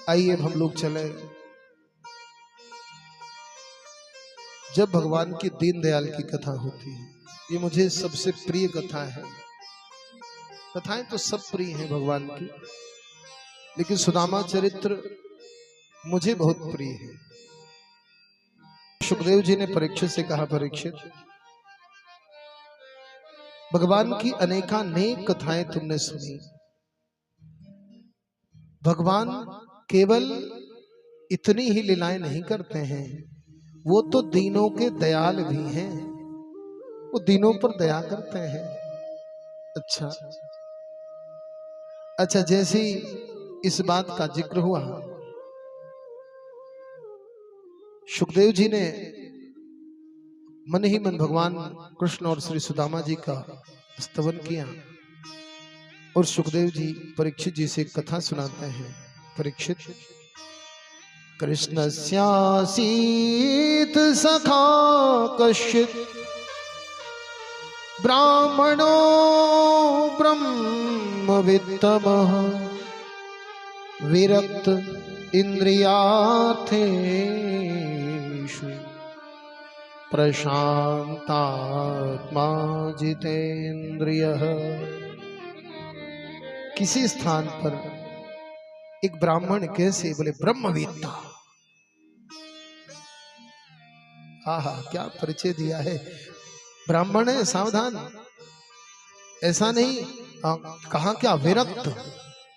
आइए अब हम लोग चले। जब भगवान की दीनदयाल की कथा होती है, ये मुझे सबसे प्रिय कथा है। कथाएं तो सब प्रिय हैं भगवान की, लेकिन सुदामा चरित्र मुझे बहुत प्रिय है। सुखदेव जी ने परीक्षित से कहा, परीक्षित, भगवान की अनेकानेक कथाएं तुमने सुनी, भगवान केवल इतनी ही लीलाएं नहीं करते हैं, वो तो दीनों के दयाल भी हैं, वो दीनों पर दया करते हैं। अच्छा, जैसी इस बात का जिक्र हुआ, सुखदेव जी ने मन ही मन भगवान कृष्ण और श्री सुदामा जी का स्तवन किया और सुखदेव जी परीक्षित जी से कथा सुनाते हैं। परीक्षित, कृष्णस्यासीत सखा कश्चित् ब्राह्मणो ब्रह्मवित्तमः विरक्त इंद्रियार्थेषु प्रशांतात्मा जितेन्द्रियः। किसी स्थान पर एक ब्राह्मण कैसे, बोले ब्रह्मवेत्ता। आहा, क्या परिचय दिया है। ब्राह्मण है, सावधान, ऐसा नहीं कहा क्या, विरक्त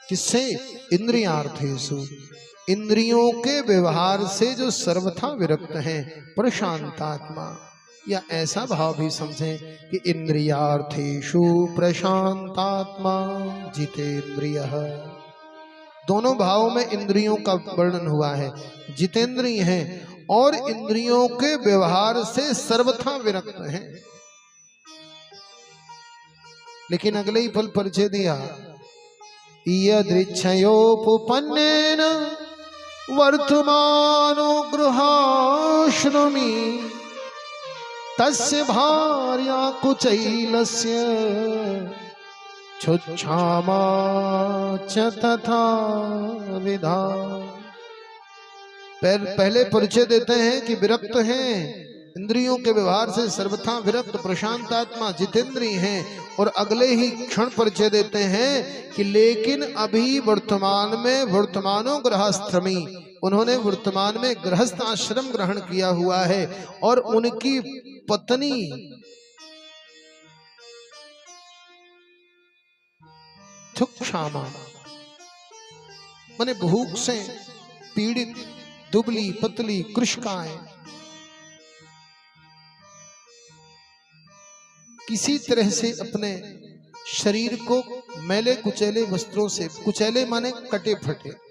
किससे, इंद्रियार्थेषु, इंद्रियों के व्यवहार से जो सर्वथा विरक्त हैं, प्रशांतात्मा, या ऐसा भाव भी समझें कि इंद्रियार्थेषु प्रशांतात्मा जितेन्द्रियः। दोनों भावों में इंद्रियों का वर्णन हुआ है, जितेंद्रिय हैं और इंद्रियों के व्यवहार से सर्वथा विरक्त हैं। लेकिन अगले ही फल परिचय दिया, यदृच्छयोपपन्नेन वर्तमानो गृहाश्रमी तस्य भार्या कुचैलस्य छुच्छामा च तथा विधा। पहले परिचय देते हैं कि विरक्त हैं, इंद्रियों के व्यवहार से सर्वथा विरक्त, प्रशांत आत्मा, जितेंद्रिय हैं, और अगले ही क्षण परिचय देते हैं कि लेकिन अभी वर्तमान में वर्तमानो गृहस्थमी, उन्होंने वर्तमान में गृहस्थ आश्रम ग्रहण किया हुआ है और उनकी पत्नी क्षामा माने भूख से पीड़ित, दुबली पतली कृष्काएं, किसी तरह से अपने शरीर को मैले कुचैले वस्त्रों से, कुचैले माने कटे फटे,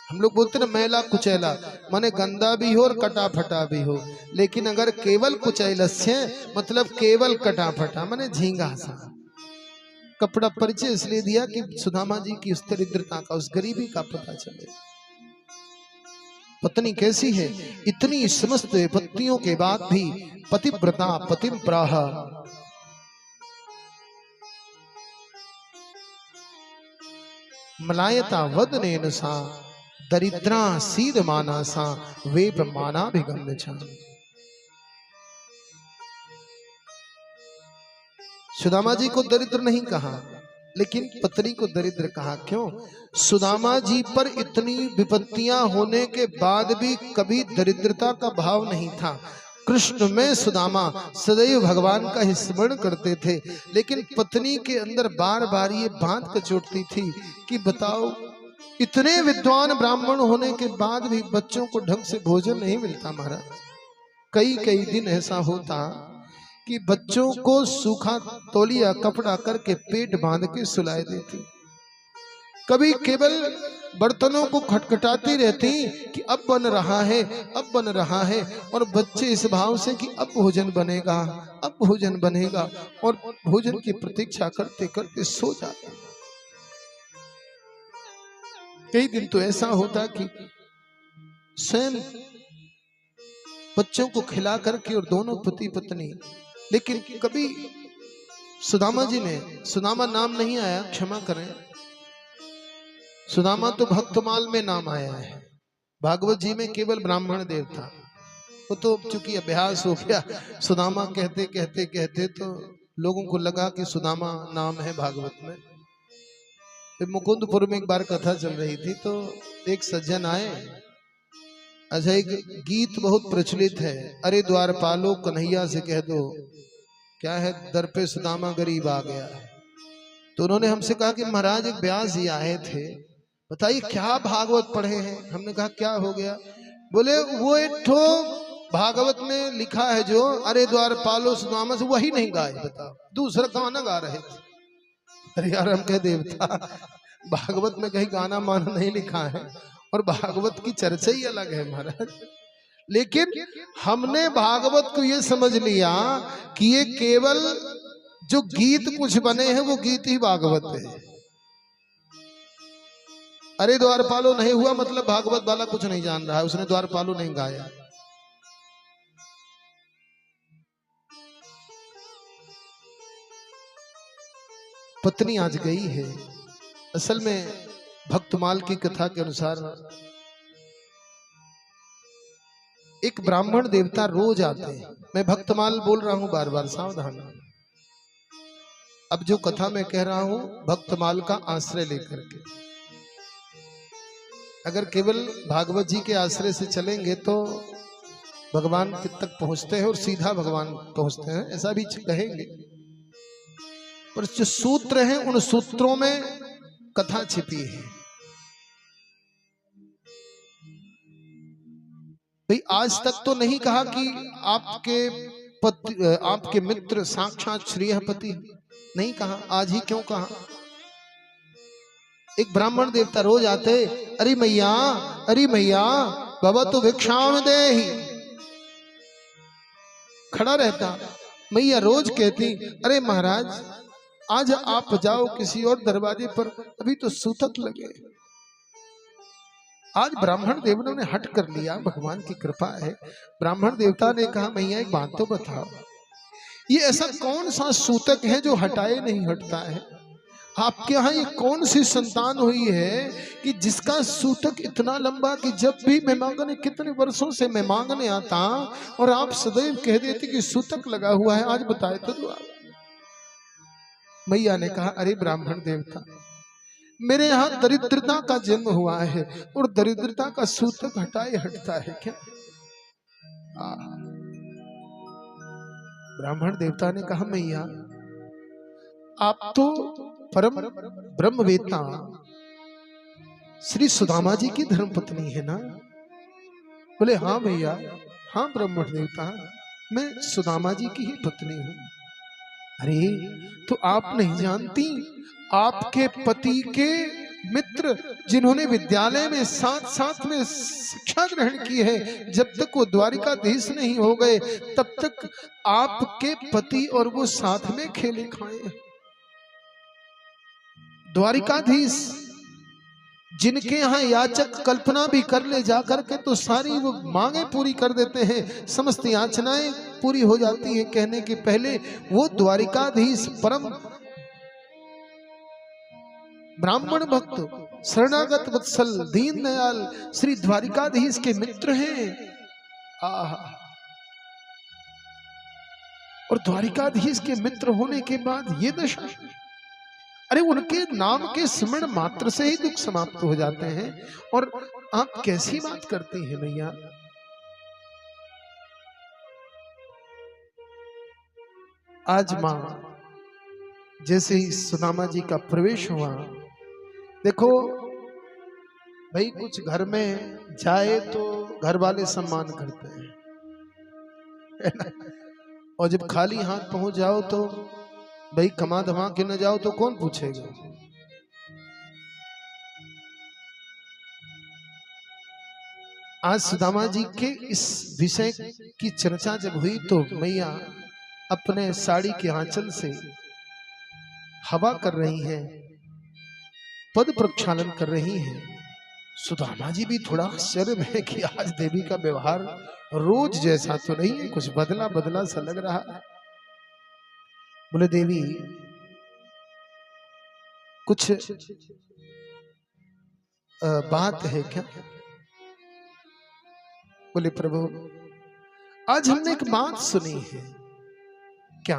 हम लोग बोलते ना मैला कुचैला, माने गंदा भी हो और कटा फटा भी हो, लेकिन अगर केवल कुचैलस्य मतलब केवल कटा फटा माने झींगा सा कपड़ा। परिचय इसलिए दिया कि सुदामा जी की उस दरिद्रता का, उस गरीबी का पता चले। पत्नी कैसी है, इतनी समस्त विपत्तियों के बाद भी पतिव्रता पतिम प्राह, मलायता वदनेन सा दरिद्रा सीद मानसा वे ब्रह्मानाभिगम्य छा। सुदामा जी को दरिद्र नहीं कहा, लेकिन पत्नी को दरिद्र कहा। क्यों? सुदामा जी पर इतनी विपत्तियां होने के बाद भी कभी दरिद्रता का भाव नहीं था। कृष्ण में सुदामा सदैव भगवान का ही स्मरण करते थे, लेकिन पत्नी के अंदर बार बार ये बात कचोटती थी कि बताओ, इतने विद्वान ब्राह्मण होने के बाद भी बच्चों को ढंग से भोजन नहीं मिलता महाराज। कई दिन ऐसा होता कि बच्चों को सूखा तौलिया कपड़ा करके पेट बांध के सुलाए देती, कभी केवल बर्तनों को खटखटाती रहती कि अब बन रहा है, अब बन रहा है, और बच्चे इस भाव से कि अब भोजन बनेगा, अब भोजन बनेगा, और भोजन की प्रतीक्षा करते करते सो जाते। कई दिन तो ऐसा होता कि स्वयं बच्चों को खिला करके और दोनों पति पत्नी, लेकिन कभी सुदामा जी ने, सुदामा नाम नहीं आया, क्षमा करें, सुदामा तो भक्तमाल में नाम आया है, भागवत जी में केवल ब्राह्मण देव था। वो तो चूंकि अभ्यास हो गया, सुदामा कहते कहते कहते तो लोगों को लगा कि सुदामा नाम है भागवत में। फिर मुकुंदपुर में एक बार कथा चल रही थी तो एक सज्जन आए। अच्छा, एक गीत बहुत प्रचलित है, अरे द्वारपालो कन्हैया से कह दो, क्या है, दर पे सुदामा गरीब आ गया है। तो उन्होंने हमसे कहा कि महाराज एक व्यास जी आए थे, बताइए क्या भागवत पढ़े हैं। हमने कहा क्या हो गया। बोले वो एक ठो भागवत में लिखा है जो अरे द्वारपालो सुदामा से, वही नहीं गाए, बताओ दूसरा गाना गा रहे थे। अरे यार, हम कह देवता, भागवत में कहीं गाना माना नहीं लिखा है और भागवत की चर्चा ही अलग है महाराज। लेकिन हमने भागवत को ये समझ लिया कि ये केवल जो गीत कुछ बने हैं वो गीत ही भागवत है। अरे द्वारपालो नहीं हुआ मतलब भागवत वाला कुछ नहीं जान रहा है, उसने द्वारपालो नहीं गाया। पत्नी आज गई है। असल में भक्तमाल की कथा के अनुसार एक ब्राह्मण देवता रोज आते हैं। मैं भक्तमाल बोल रहा हूं बार बार, सावधान। अब जो कथा मैं कह रहा हूं भक्तमाल का आश्रय लेकर के, अगर केवल भागवत जी के आश्रय से चलेंगे तो भगवान तक पहुंचते हैं और सीधा भगवान पहुंचते हैं, ऐसा भी कहेंगे। पर जो सूत्र हैं उन सूत्रों में कथा छिपी है। भाई आज तक तो नहीं कहा कि आपके पति, आपके मित्र साक्षात श्रीहपति, नहीं कहा। आज ही क्यों कहा। एक ब्राह्मण देवता रोज आते, अरे मैया, अरे मैया, बाबा तो भिक्षाम दे ही खड़ा रहता। मैया रोज कहती, अरे महाराज आज आप जाओ किसी और दरवाजे पर, अभी तो सूतक लगे। आज ब्राह्मण देवता ने हट कर लिया, भगवान की कृपा है। ब्राह्मण देवता ने कहा, मैया एक बात तो बताओ, ये ऐसा कौन सा सूतक है जो हटाए नहीं हटता है। आपके यहाँ ये कौन सी संतान हुई है कि जिसका सूतक इतना लंबा कि जब भी मैं मांगने, कितने वर्षों से मैं मांगने आता और आप सदैव कह देते कि सूतक लगा हुआ है, आज बताए तो दो। मैया ने कहा, अरे ब्राह्मण देवता, मेरे यहाँ दरिद्रता का जन्म हुआ है और दरिद्रता का सूतक हटाए हटता है क्या। ब्राह्मण देवता ने कहा, मैया आप तो परम ब्रह्मवेत्ता श्री सुदामा जी की धर्मपत्नी है ना। बोले हाँ भैया, हाँ ब्राह्मण देवता, मैं सुदामा जी की ही पत्नी हूँ। अरे तो आप नहीं जानती, आपके पति के मित्र जिन्होंने विद्यालय में साथ साथ में शिक्षा ग्रहण की है, जब तक वो द्वारिकाधीश नहीं हो गए तब तक आपके पति और वो साथ में खेले खाए। द्वारिकाधीश जिनके यहाँ याचक कल्पना भी कर ले जाकर के तो सारी वो मांगे पूरी कर देते हैं, समस्त याचनाएं पूरी हो जाती हैं कहने के पहले। वो द्वारिकाधीश परम ब्राह्मण भक्त शरणागत वत्सल दीन दयाल श्री द्वारिकाधीश के मित्र हैं। और द्वारिकाधीश के मित्र होने के बाद ये दशा, अरे उनके नाम के स्मरण मात्र से ही दुख समाप्त हो जाते हैं। और आप कैसी बात करती हैं भैया। आज मां जैसे ही सुदामा जी का प्रवेश हुआ, देखो भाई कुछ घर में जाए तो घर वाले सम्मान करते हैं और जब खाली हाथ पहुंच जाओ तो भाई कमा धमा के न जाओ तो कौन पूछेगा। आज सुदामा जी के इस विषय की चर्चा जब हुई तो मैया अपने साड़ी के आंचल से हवा कर रही हैं, पद प्रक्षालन कर रही हैं। सुदामा जी भी थोड़ा आश्चर्य में कि आज देवी का व्यवहार रोज जैसा तो नहीं है, कुछ बदला बदला सा लग रहा है। बोले देवी कुछ बात है क्या? बोले प्रभु आज हमने एक बात सुनी है। क्या?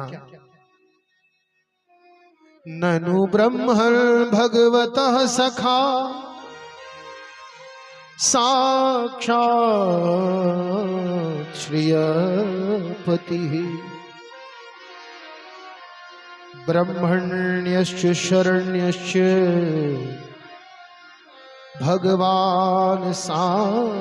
ननु ब्रह्मण भगवतः सखा साक्षात् श्रियपति ब्रह्मण्यश्च शरण्यश्च भगवान सात्वतर्षभ।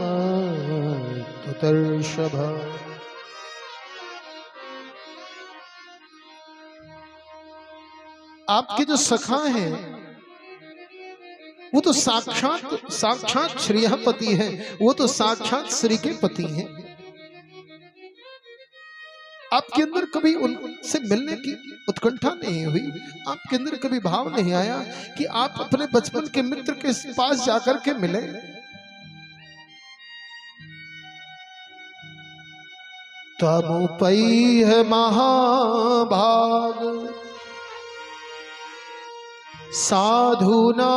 आपके जो सखा हैं वो तो साक्षात श्रीपति है, वो तो साक्षात श्री के पति हैं। आपके अंदर कभी उनसे मिलने की उत्कंठा नहीं हुई? आपके अंदर कभी भाव नहीं आया कि आप अपने बचपन के मित्र के पास जाकर के मिले? त्वमुपैह महाभाग साधूनां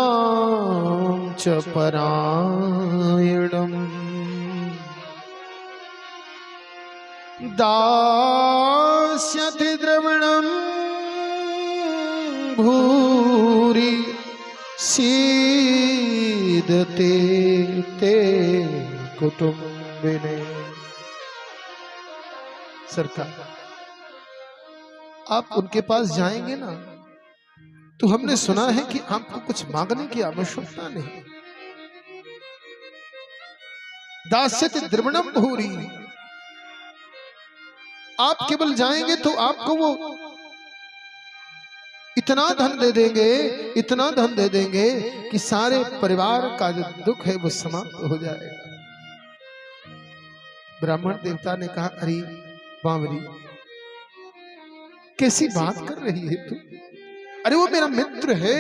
च परायणम् दास्यति द्रविणं भूरि सीदते ते कुटुंबिने। सरकार आप उनके पास जाएंगे ना तो हमने सुना है कि आपको कुछ मांगने की आवश्यकता नहीं। दास्यति द्रविणं भूरि, आप केवल जाएंगे तो आपको वो इतना धन दे देंगे, इतना धन दे देंगे कि सारे परिवार का जो दुख है वो समाप्त हो जाएगा। ब्राह्मण देवता ने कहा अरे बावरी कैसी बात कर रही है तू? अरे वो मेरा मित्र है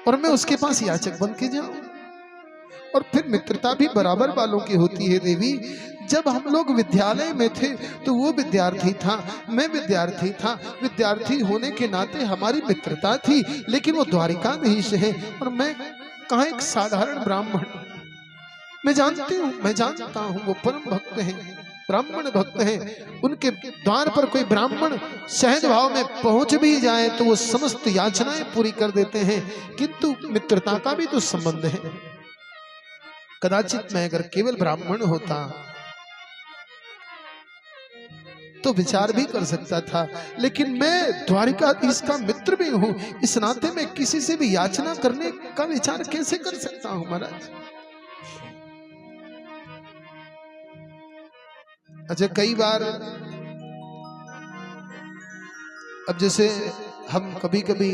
और मैं उसके पास याचक बन के जाऊं? और फिर मित्रता भी बराबर वालों की होती है देवी। जब हम लोग विद्यालय में थे तो वो विद्यार्थी था, मैं विद्यार्थी था। विद्यार्थी होने के नाते हमारी मित्रता थी, लेकिन वो द्वारिकाधीश है और मैं कहाँ एक साधारण ब्राह्मण। मैं जानता हूँ वो परम भक्त हैं, ब्राह्मण भक्त हैं। उनके द्वार पर कोई ब्राह्मण सहज भाव में पहुंच भी जाए तो वो समस्त याचनाएं पूरी कर देते हैं, किंतु मित्रता का भी तो संबंध है। कदाचित मैं अगर केवल ब्राह्मण होता तो विचार भी कर सकता था, लेकिन मैं द्वारिकाधीश का मित्र भी हूं, इस नाते मैं किसी से भी याचना करने का विचार कैसे कर सकता हूं महाराज? अच्छा कई बार अब जैसे हम कभी कभी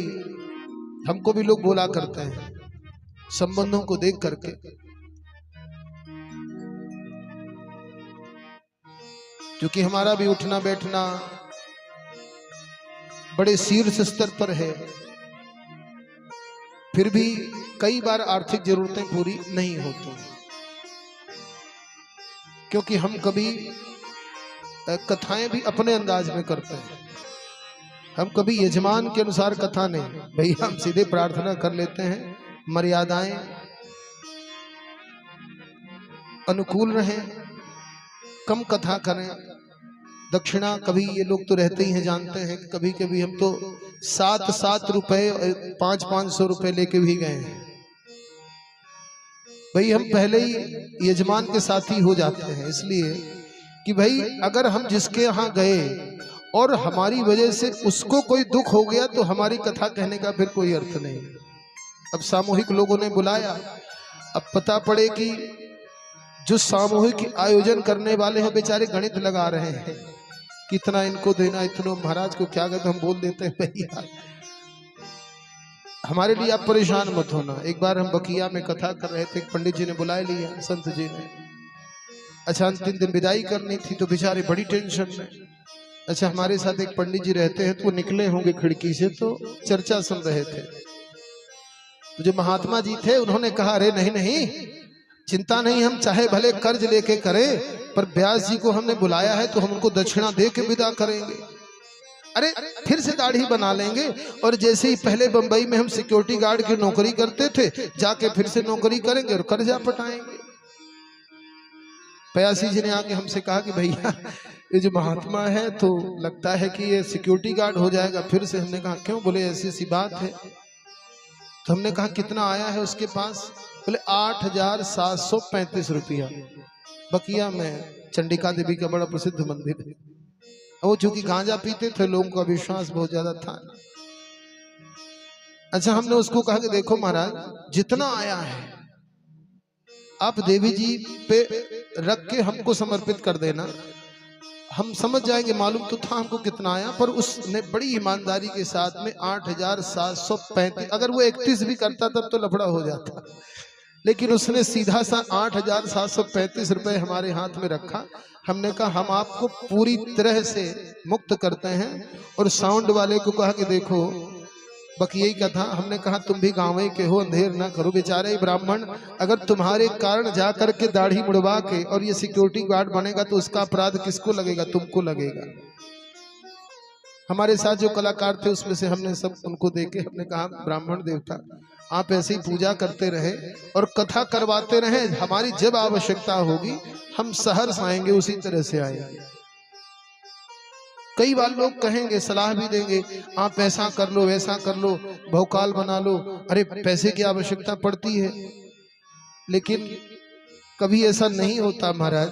हमको भी लोग बोला करते हैं संबंधों को देख करके, क्योंकि हमारा भी उठना बैठना बड़े शीर्ष स्तर पर है, फिर भी कई बार आर्थिक जरूरतें पूरी नहीं होती, क्योंकि हम कभी कथाएं भी अपने अंदाज में करते हैं। हम कभी यजमान के अनुसार कथा नहीं, भैया हम सीधे प्रार्थना कर लेते हैं, मर्यादाएं अनुकूल रहें, कम कथा करें। दक्षिणा कभी ये लोग तो रहते ही हैं, जानते हैं कि कभी कभी हम तो 7-7 रुपए 500-500 रुपए लेके भी गए हैं। भाई हम पहले ही यजमान के साथ ही हो जाते हैं, इसलिए कि भाई अगर हम जिसके यहाँ गए और हमारी वजह से उसको कोई दुख हो गया तो हमारी कथा कहने का फिर कोई अर्थ नहीं। अब सामूहिक लोगों ने बुलाया, अब पता पड़े कि जो सामूहिक आयोजन करने वाले हैं बेचारे गणित लगा रहे हैं, कितना इनको देना, इतना महाराज को क्या कहते, हम बोल देते हैं भैया हमारे लिए आप परेशान मत होना। एक बार हम बकिया में कथा कर रहे थे, पंडित जी ने बुला लिया, संत जी ने। अच्छा अंतिम दिन विदाई करनी थी तो बेचारे बड़ी टेंशन में। अच्छा हमारे साथ एक पंडित जी रहते हैं तो वो निकले होंगे खिड़की से, तो चर्चा सुन रहे थे। तो जो महात्मा जी थे उन्होंने कहा अरे नहीं नहीं चिंता नहीं, हम चाहे भले कर्ज लेके करें पर व्यास जी को हमने बुलाया है तो हम उनको दक्षिणा दे के विदा करेंगे। अरे फिर से दाढ़ी बना लेंगे और जैसे ही पहले बंबई में हम सिक्योरिटी गार्ड की नौकरी करते थे, जाके फिर से नौकरी करेंगे और कर्जा पटाएंगे। पयासी जी ने आके हमसे कहा कि भैया ये जो महात्मा है तो लगता है कि ये सिक्योरिटी गार्ड हो जाएगा फिर से। हमने कहा क्यों? बोले ऐसी सी बात है। तो हमने कहा कितना आया है उसके पास? बोले 8,735 रुपया। बकिया में चंडिका देवी का बड़ा प्रसिद्ध मंदिर है। वो चूंकि गांजा पीते थे, लोगों का विश्वास बहुत ज्यादा था। अच्छा, हमने उसको कहा कि देखो महाराज जितना आया है आप देवी जी पे रख के हमको समर्पित कर देना, हम समझ जाएंगे। मालूम तो था हमको कितना आया, पर उसने बड़ी ईमानदारी के साथ में 8,735, अगर वो 31 भी करता तब तो लफड़ा हो जाता, लेकिन उसने सीधा सा 8,735 रुपए हमारे हाथ में रखा। हमने कहा हम आपको पूरी तरह से मुक्त करते हैं। और साउंड वाले को कहा कि देखो बकिया का था। हमने कहा तुम भी गाँव के हो, अंधेर ना करो। बेचारे ही ब्राह्मण अगर तुम्हारे कारण जा करके दाढ़ी मुड़वा के और ये सिक्योरिटी गार्ड बनेगा तो उसका अपराध किसको लगेगा? तुमको लगेगा। हमारे साथ जो कलाकार थे उसमें से हमने सब उनको देके हमने कहा ब्राह्मण देवता आप ऐसे ही पूजा करते रहे और कथा करवाते रहे, हमारी जब आवश्यकता होगी हम सहर्ष आएंगे, उसी तरह से आएंगे। कई बार लोग कहेंगे, सलाह भी देंगे, आप ऐसा कर लो वैसा कर लो, भौकाल बना लो। अरे पैसे की आवश्यकता पड़ती है, लेकिन कभी ऐसा नहीं होता महाराज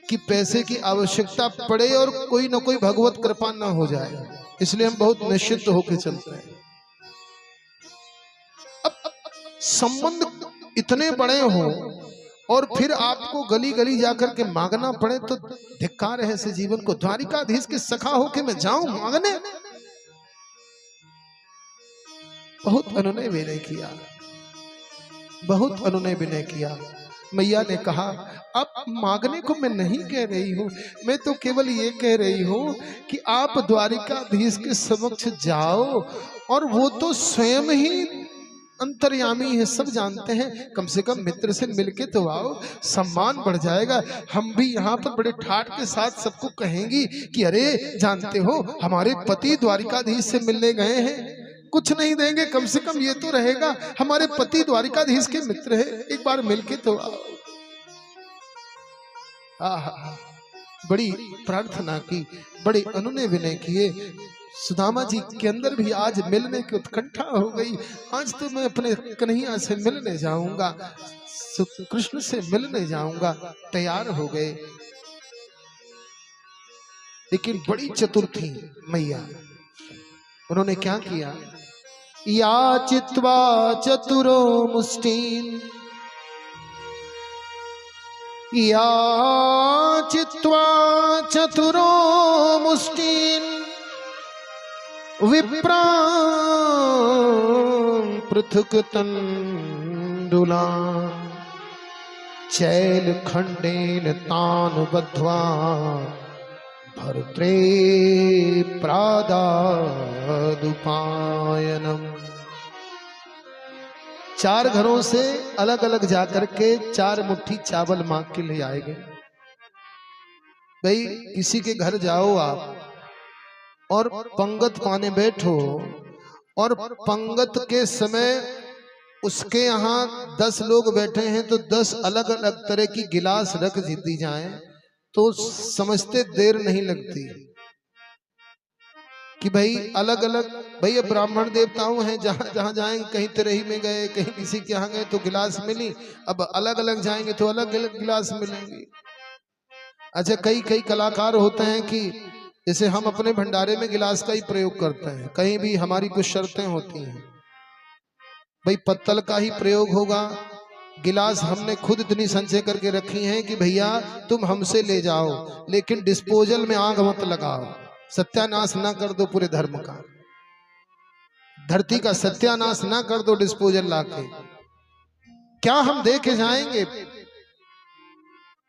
कि पैसे की आवश्यकता पड़े और कोई ना कोई भगवत कृपा ना हो जाए। इसलिए हम बहुत निश्चित होकर चलते हैं। अब संबंध इतने बड़े हों और फिर आपको गली गली जाकर के मांगना पड़े तो धिक्कार है ऐसे जीवन को। द्वारिकाधीश के सखा होके मैं जाऊं मांगने? बहुत अनुनय विनय किया, बहुत अनुनय विनय किया। मैया ने कहा अब मांगने को मैं नहीं कह रही हूं, मैं तो केवल ये कह रही हूं कि आप द्वारिकाधीश के समक्ष जाओ और वो तो स्वयं ही अंतर्यामी है, सब जानते हैं। कम से कम मित्र से मिलके तो आओ, सम्मान बढ़ जाएगा। हम भी यहाँ पर बड़े ठाठ के साथ सबको कहेंगी कि अरे जानते हो हमारे पति द्वारिकाधीश से मिलने गए हैं। कुछ नहीं देंगे, कम से कम ये तो रहेगा हमारे पति द्वारिकाधीश के मित्र है, एक बार मिलके तो आओ। बड़ी प्रार्थना की, बड़े अनुनय विनय किए। सुदामा जी के अंदर भी आज मिलने की उत्कंठा हो गई। आज तो मैं अपने कन्हैया से मिलने जाऊंगा, कृष्ण से मिलने जाऊंगा। तैयार हो गए, लेकिन बड़ी चतुर थी मैया। उन्होंने क्या किया? याचित्वा चतुरो मुष्टिन, याचित्वा चतुरो मुष्टिन विप्रां पृथुक तण्डुलान् चैलखण्डेन तान् बद्ध्वा भर्त्रे प्रादादुपायनम्। 4 घरों से अलग अलग जाकर के 4 मुट्ठी चावल मांग के ले आए गए। भाई किसी के घर जाओ आप और पंगत पाने बैठो और पंगत के समय उसके यहाँ 10 लोग बैठे हैं तो 10 अलग अलग तरह की गिलास रख दी जाए तो समझते देर नहीं लगती कि भाई अलग अलग। भाई ये ब्राह्मण देवताओं हैं, जहां जहां जाएंगे, कहीं तिरही में गए, कहीं किसी के यहाँ गए तो गिलास मिली, अब अलग अलग जाएंगे तो अलग अलग गिलास मिलेंगे। अच्छा, कई कलाकार होते हैं कि जैसे हम अपने भंडारे में गिलास का ही प्रयोग करते हैं, कहीं भी हमारी कुछ शर्तें होती हैं, भाई पत्तल का ही प्रयोग होगा। गिलास हमने खुद इतनी संचय करके रखी हैं कि भैया तुम हमसे ले जाओ, लेकिन डिस्पोजल में आग मत लगाओ, सत्यानाश ना कर दो पूरे धर्म का, धरती का सत्यानाश ना कर दो डिस्पोजल लाके। क्या हम दे के जाएंगे?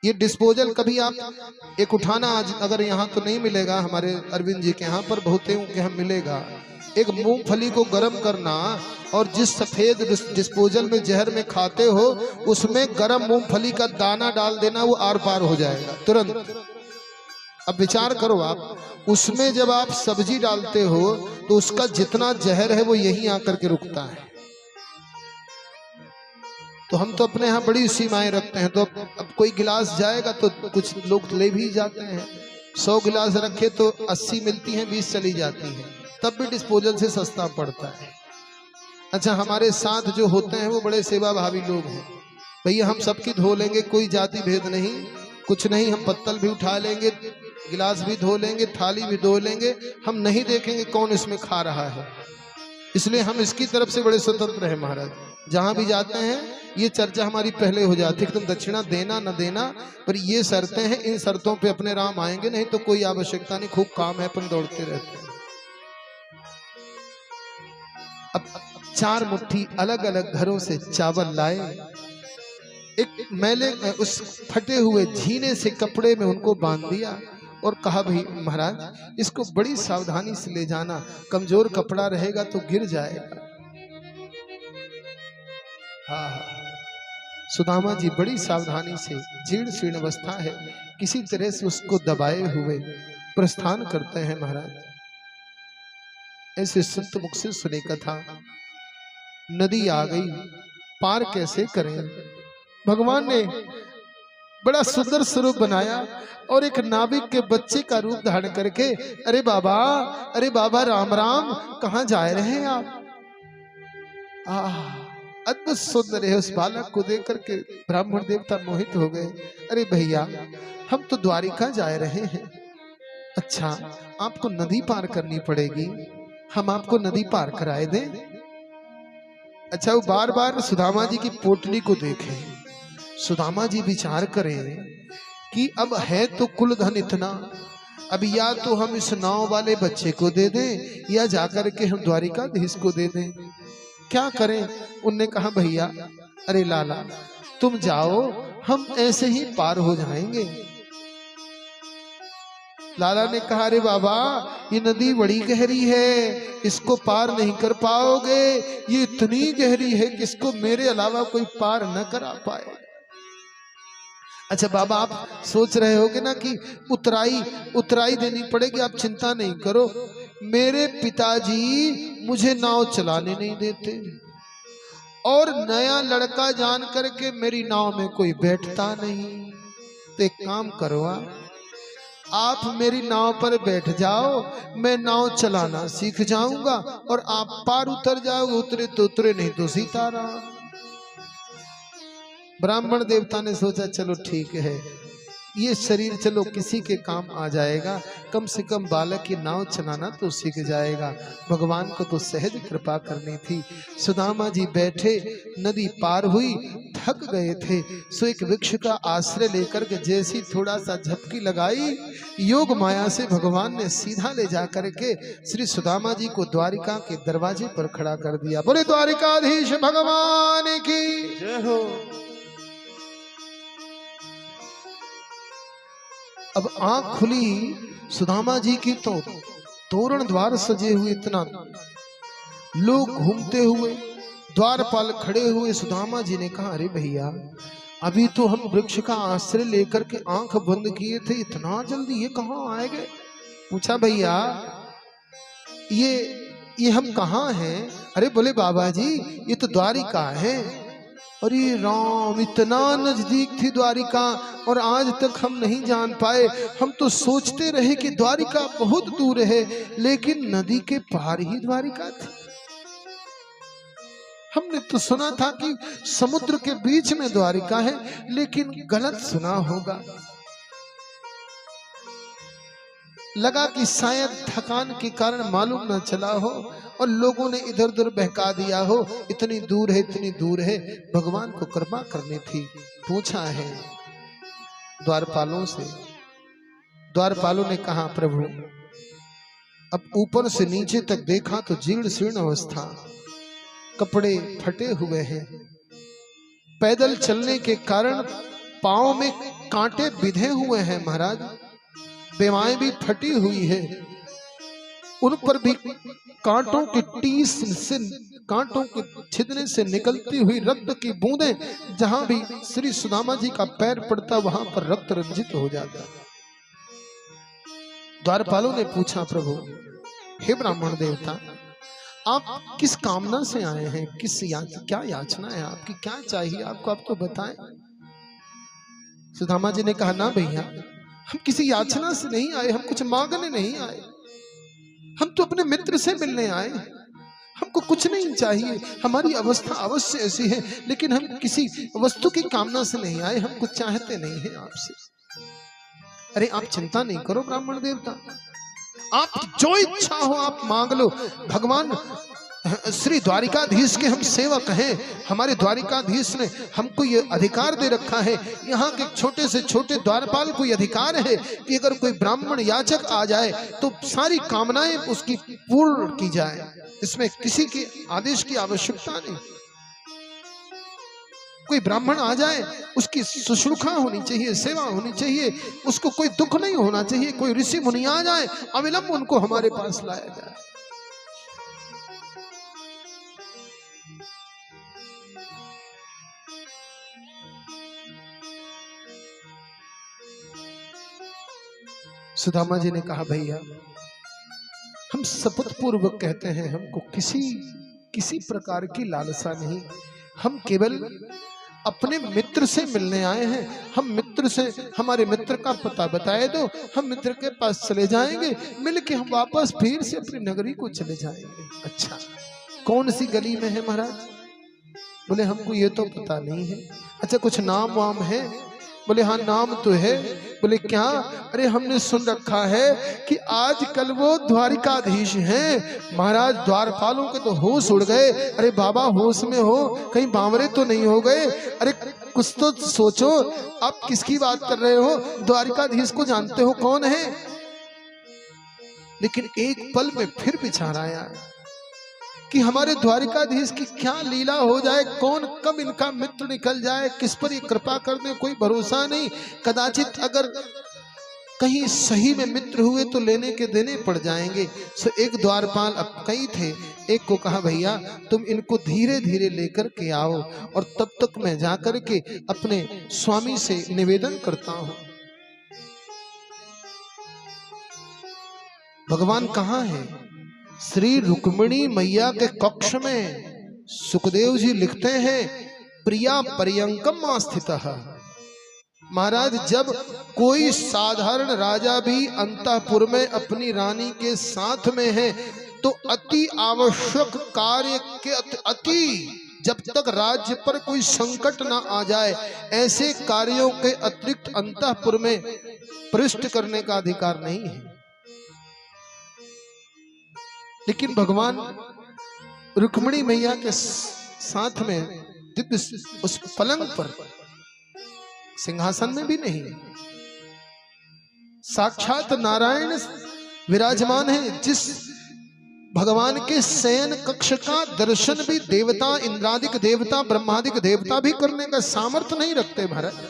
ये डिस्पोजल कभी आप एक उठाना, आज अगर यहाँ तो नहीं मिलेगा, हमारे अरविंद जी के यहाँ पर बहुते के यहाँ मिलेगा। एक मूंगफली को गर्म करना और जिस सफेद डिस्पोजल में जहर में खाते हो उसमें गर्म मूंगफली का दाना डाल देना, वो आर पार हो जाएगा तुरंत। अब विचार करो आप, उसमें जब आप सब्जी डालते हो तो उसका जितना जहर है वो यहीं आकर के रुकता है। तो हम तो अपने यहाँ बड़ी सीमाएं रखते हैं, तो अब कोई गिलास जाएगा तो कुछ लोग ले भी जाते हैं। 100 गिलास रखे तो 80 मिलती हैं, 20 चली जाती हैं, तब भी डिस्पोजल से सस्ता पड़ता है। अच्छा, हमारे साथ जो होते हैं वो बड़े सेवा भावी लोग हैं। भैया हम सबकी धो लेंगे, कोई जाति भेद नहीं, कुछ नहीं, हम पत्तल भी उठा लेंगे, गिलास भी धो लेंगे, थाली भी धो लेंगे, हम नहीं देखेंगे कौन इसमें खा रहा है। इसलिए हम इसकी तरफ से बड़े स्वतंत्र हैं महाराज। जहां भी जाते हैं ये चर्चा हमारी पहले हो जाती है कि तुम दक्षिणा देना न देना, पर ये शर्तें हैं, इन शर्तों पे अपने राम आएंगे, नहीं तो कोई आवश्यकता नहीं, खूब काम है, अपन दौड़ते रहते हैं। अब 4 मुट्ठी अलग अलग घरों से चावल लाए, एक मैले उस फटे हुए झीने से कपड़े में उनको बांध दिया और कहा भाई महाराज इसको बड़ी सावधानी से ले जाना, कमजोर कपड़ा रहेगा तो गिर जाएगा। हाँ, सुदामा जी बड़ी सावधानी से, जीर्ण शीर्ण अवस्था है, किसी तरह से उसको दबाए हुए प्रस्थान करते हैं महाराज। ऐसे संत मुख से सुने कथा। नदी आ गई, पार कैसे करें? भगवान ने बड़ा सुंदर स्वरूप बनाया और एक नाविक के बच्चे का रूप धारण करके, अरे बाबा राम राम, कहां जा रहे हैं आप? अद्भुत सुंदर है। उस बालक को देख करके ब्राह्मण देवता मोहित हो गए। अरे भैया हम तो द्वारिका जा रहे हैं। अच्छा, आपको नदी पार करनी पड़ेगी, हम आपको नदी पार कराए दें। अच्छा, वो बार बार सुदामा जी की पोटली को देखें। सुदामा जी विचार करें कि अब है तो कुल धन इतना, अब या तो हम इस नाव वाले बच्चे को दे दें या जाकर के हम द्वारिकाधीश को दे दें, क्या करें? उनने कहा भैया, अरे लाला तुम जाओ, हम ऐसे ही पार हो जाएंगे। लाला ने कहा अरे बाबा ये नदी बड़ी गहरी है, इसको पार नहीं कर पाओगे, ये इतनी गहरी है कि इसको मेरे अलावा कोई पार न करा पाए। अच्छा बाबा, आप सोच रहे होगे ना कि उतराई देनी पड़ेगी, आप चिंता नहीं करो, मेरे पिताजी मुझे नाव चलाने नहीं देते और नया लड़का जान करके मेरी नाव में कोई बैठता नहीं। तो एक काम करो, आप मेरी नाव पर बैठ जाओ, मैं नाव चलाना सीख जाऊंगा और आप पार उतर जाओगे, उतरे तो उतरे, नहीं तो सीताराम। ब्राह्मण देवता ने सोचा चलो ठीक है, ये शरीर चलो किसी के काम आ जाएगा, कम से कम बालक की नाव चलाना तो सीख जाएगा। भगवान को तो सहज कृपा करनी थी। सुदामा जी बैठे, नदी पार हुई, थक गए थे, सो एक वृक्ष का आश्रय लेकर के जैसी थोड़ा सा झपकी लगाई, योग माया से भगवान ने सीधा ले जा करके श्री सुदामा जी को द्वारिका के दरवाजे पर खड़ा कर दिया। बोले द्वारिकाधीश भगवान की जय हो। अब आंख खुली सुदामा जी की तो तोरण द्वार सजे हुए, इतना लोग घूमते हुए, द्वारपाल खड़े हुए। सुदामा जी ने कहा अरे भैया अभी तो हम वृक्ष का आश्रय लेकर के आंख बंद किए थे, इतना जल्दी ये कहाँ आए गए? पूछा भैया ये हम कहाँ हैं? अरे बोले बाबा जी ये तो द्वारिका है। अरे राम, इतना नजदीक थी द्वारिका और आज तक हम नहीं जान पाए। हम तो सोचते रहे कि द्वारिका बहुत दूर है, लेकिन नदी के पार ही द्वारिका थी। हमने तो सुना था कि समुद्र के बीच में द्वारिका है, लेकिन गलत सुना होगा। लगा कि शायद थकान के कारण मालूम न चला हो और लोगों ने इधर उधर बहका दिया हो, इतनी दूर है, इतनी दूर है। भगवान को कृपा करनी थी। पूछा है द्वारपालों से, द्वारपालों ने कहा प्रभु, अब ऊपर से नीचे तक देखा तो जीर्ण शीर्ण अवस्था, कपड़े फटे हुए हैं, पैदल चलने के कारण पांव में कांटे बिधे हुए हैं महाराज, बेवाएं भी फटी हुई है, उन पर भी कांटों की टीस से, कांटों के छिदने से निकलती हुई रक्त की बूंदें, जहां भी श्री सुदामा जी का पैर पड़ता वहां पर रक्त रंजित हो जाता। द्वारपालों ने पूछा, प्रभु हे ब्राह्मण देवता, आप किस कामना से आए हैं? क्या याचना है आपकी? क्या चाहिए आपको? आप तो बताएं। सुदामा जी ने कहा, ना भैया, हम किसी याचना से नहीं आए, हम कुछ मांगने नहीं आए, हम तो अपने मित्र से मिलने आए, हमको कुछ नहीं चाहिए। हमारी अवस्था अवश्य ऐसी है, लेकिन हम किसी वस्तु की कामना से नहीं आए, हम कुछ चाहते नहीं है आपसे। अरे आप चिंता नहीं करो ब्राह्मण देवता, आप जो इच्छा हो आप मांग लो। भगवान श्री द्वारिकाधीश के हम सेवक हैं, हमारे द्वारिकाधीश ने हमको ये अधिकार दे रखा है, यहाँ के छोटे से छोटे द्वारपाल को ये अधिकार है कि अगर कोई ब्राह्मण याचक आ जाए तो सारी कामनाएं उसकी पूर्ण की जाए, इसमें किसी के आदेश की आवश्यकता नहीं। कोई ब्राह्मण आ जाए उसकी शुश्रूषा होनी चाहिए, सेवा होनी चाहिए, उसको कोई दुख नहीं होना चाहिए। कोई ऋषि मुनि आ जाए, अविलंब उनको हमारे पास लाया जाए। सुदामा जी ने कहा, भैया हम शपथ पूर्वक कहते हैं, हमको किसी प्रकार की लालसा नहीं, हम केवल अपने मित्र से मिलने आए हैं। हम मित्र से, हमारे मित्र का पता बताए दो, हम मित्र के पास चले जाएंगे, मिलके हम वापस फिर से अपनी नगरी को चले जाएंगे। अच्छा, कौन सी गली में है महाराज? बोले हमको ये तो पता नहीं है। अच्छा, कुछ नाम वाम है? बोले हाँ नाम तो है। बोले क्या? अरे हमने सुन रखा है कि आजकल वो द्वारिकाधीश हैं महाराज, द्वारपालों के तो होश उड़ गए। अरे बाबा होश में हो, कहीं बावरे तो नहीं हो गए? अरे कुछ तो सोचो, आप किसकी बात कर रहे हो? द्वारिकाधीश को जानते हो कौन है? लेकिन एक पल में फिर विचार आया कि हमारे द्वारिकाधीश की क्या लीला हो जाए, कौन कब इनका मित्र निकल जाए, किस पर ये कृपा करने कोई भरोसा नहीं। कदाचित अगर कहीं सही में मित्र हुए तो लेने के देने पड़ जाएंगे। सो एक द्वारपाल, अब कई थे, एक को कहा भैया तुम इनको धीरे धीरे लेकर के आओ और तब तक मैं जाकर के अपने स्वामी से निवेदन करता हूं। भगवान कहाँ है? श्री रुक्मिणी मैया के कक्ष में सुखदेव जी लिखते हैं, प्रिया पर्यंकम स्थितः। महाराज, जब कोई साधारण राजा भी अंतःपुर में अपनी रानी के साथ में है तो अति आवश्यक कार्य के जब तक राज्य पर कोई संकट ना आ जाए, ऐसे कार्यों के अतिरिक्त अंतःपुर में प्रविष्ट करने का अधिकार नहीं है। लेकिन भगवान रुक्मिणी मैया के साथ में दिव्य उस पलंग पर, सिंहासन में भी नहीं, साक्षात नारायण विराजमान है, जिस भगवान के शयन कक्ष का दर्शन भी देवता, इंद्रादिक देवता, ब्रह्मादिक देवता भी करने का सामर्थ्य नहीं रखते महाराज।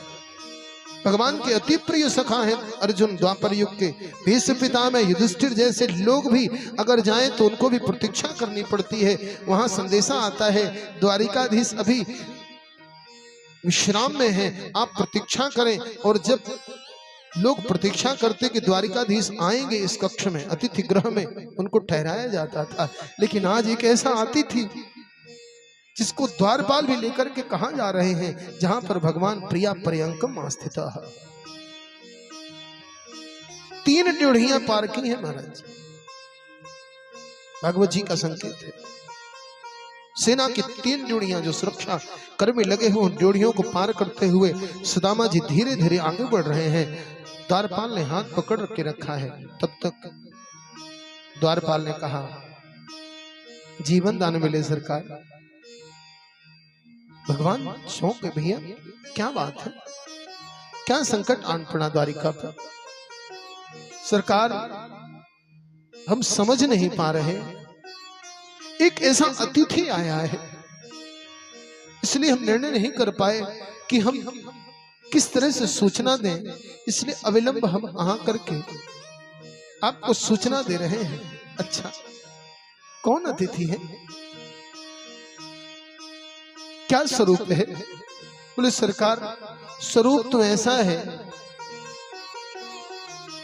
भगवान के अति प्रिय सखा हैं अर्जुन, द्वापर युग के भीष्म पितामह युधिष्ठिर जैसे लोग भी अगर जाएं तो उनको भी प्रतीक्षा करनी पड़ती है। वहां संदेशा आता है द्वारिकाधीश अभी विश्राम में हैं, आप प्रतीक्षा करें। और जब लोग प्रतीक्षा करते कि द्वारिकाधीश आएंगे इस कक्ष में, अतिथि गृह में उनको ठहराया जाता था। लेकिन आज एक ऐसा अतिथि जिसको द्वारपाल भी लेकर के कहा जा रहे हैं, जहां पर भगवान प्रिया पर्यंकम स्थितः। 3 ड्योढ़ियां पार की हैं महाराज, भगवत जी का संकेत है। सेना की 3 ड्योढ़ियां जो सुरक्षा कर में लगे हुए, ड्योढ़ियों को पार करते हुए सुदामा जी धीरे धीरे आगे बढ़ रहे हैं। द्वारपाल ने हाथ पकड़ के रखा है। तब तक द्वारपाल ने कहा, जीवन दान मिले सरकार। भगवान चौंक गए, भैया क्या बात है, क्या संकट आन पड़ा द्वारिका पर? सरकार हम समझ नहीं पा रहे, एक ऐसा अतिथि आया है, इसलिए हम निर्णय नहीं कर पाए कि हम किस तरह से सूचना दें, इसलिए अविलंब हम आ करके आपको सूचना दे रहे हैं। अच्छा, कौन अतिथि है, क्या स्वरूप है? बोले सरकार स्वरूप तो ऐसा है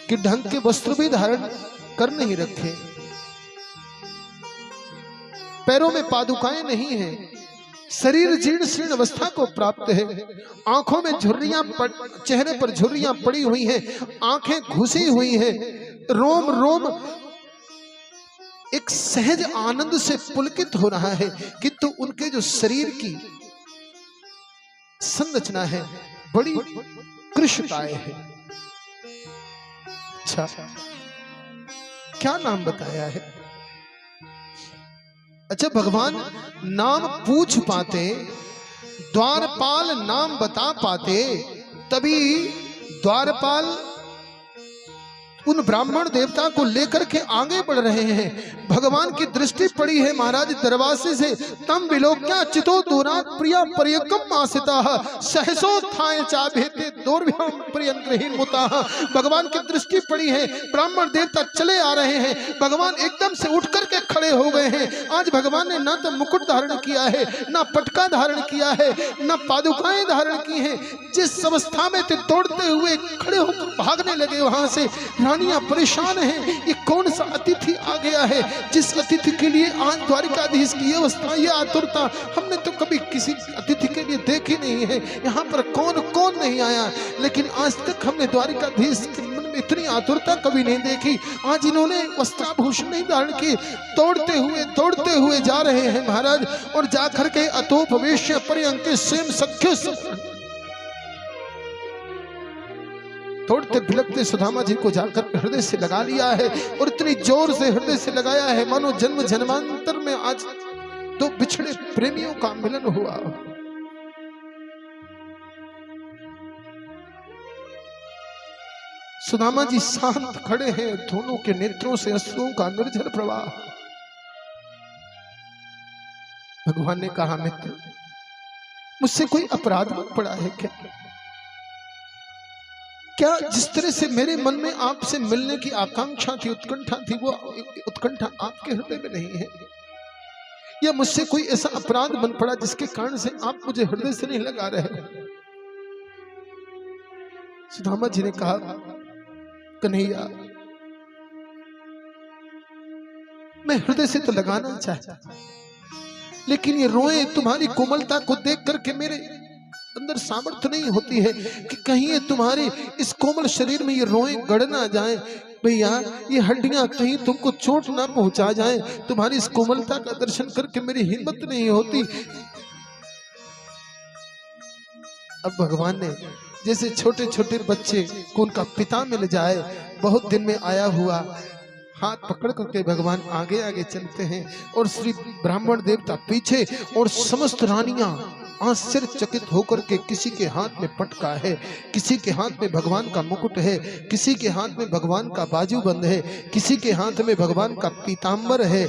कि ढंग के वस्त्र भी धारण कर नहीं रखे, पैरों में पादुकाएं नहीं है, शरीर जीर्ण शीर्ण अवस्था को प्राप्त है, आंखों में झुर्रियां चेहरे पर झुर्रियां पड़ी हुई हैं, आंखें घुसी हुई हैं, रोम रोम एक सहज आनंद से पुलकित हो रहा है, किंतु उनके जो शरीर की संरचना है बड़ी कृशकाय है। अच्छा, क्या नाम बताया है? अच्छा, भगवान नाम पूछ पाते, द्वारपाल नाम बता पाते, तभी द्वारपाल उन ब्राह्मण देवता को लेकर के आगे बढ़ रहे हैं। भगवान की दृष्टि पड़ी है महाराज दरवाजे से, तम विलोक्या चितो दूरात प्रिया पर्यकम आसिता सहसो थाय चाभेते दोर्भ्यम प्रियंग्रहीन मुताः। भगवान की दृष्टि पड़ी है, ब्राह्मण देवता चले आ रहे हैं, भगवान एकदम से उठ करके खड़े हो गए हैं। आज भगवान ने ना तो मुकुट धारण किया है, ना पटका धारण किया है, ना पादुकाएं धारण की हैं। जिस अवस्था में थे दौड़ते हुए खड़े होकर भागने लगे वहां से। रानियां परेशान हैं, ये कौन सा अतिथि आ गया है जिस अतिथि के लिए आज द्वारिकाधीश की अवस्था, ये आतुरता हमने तो कभी किसी अतिथि के लिए देखी नहीं है। यहाँ पर कौन कौन नहीं आया, लेकिन आज तक हमने द्वारिकाधीश के मन में इतनी आतुरता कभी नहीं देखी। आज इन्होंने वस्त्राभूषण नहीं धारण किए, दौड़ते हुए जा रहे हैं महाराज। और जाकर के अतोप वेश्य पर्यंके सेम सख्य तोड़ते भिलकते सुदामा जी को जाकर हृदय से लगा लिया है, और इतनी जोर से हृदय से लगाया है मानो जन्म जन्मांतर में आज दो बिछड़े प्रेमियों का मिलन हुआ। सुदामा जी शांत खड़े हैं, दोनों के नेत्रों से अश्रुओं का निर्झर प्रवाह। भगवान ने कहा, मित्र मुझसे कोई अपराध पड़ा है क्या? क्या जिस तरह से मेरे मन में आपसे मिलने की आकांक्षा थी, उत्कंठा थी, वो उत्कंठा आपके हृदय में नहीं है? या मुझसे कोई ऐसा अपराध बन पड़ा जिसके कारण से आप मुझे हृदय से नहीं लगा रहे? सुदामा जी ने कहा, कन्हैया मैं हृदय से तो लगाना चाहता, लेकिन ये रोए तुम्हारी कोमलता को देख करके मेरे अंदर सामर्थ्य नहीं होती है कि कहीं ये तुम्हारे इस कोमल शरीर में ये रोए गड़ ना जाए। भैया ये हड्डियां कहीं तुमको चोट ना पहुंचा जाए। तुम्हारी इस कोमलता का दर्शन करके मेरी हिम्मत नहीं होती। अब भगवान ने जैसे छोटे छोटे बच्चे को उनका पिता मिल जाए, बहुत दिन में आया हुआ, हाथ पकड़ करके भगवान आगे आगे चलते हैं और श्री ब्राह्मण देवता पीछे, और समस्त रानियां आश्चर्यचकित होकर के, किसी के हाथ में पटका है, किसी के हाथ में भगवान का मुकुट है, किसी के हाथ में भगवान का बाजूबंद है, किसी के हाथ में भगवान का पीतांबर है।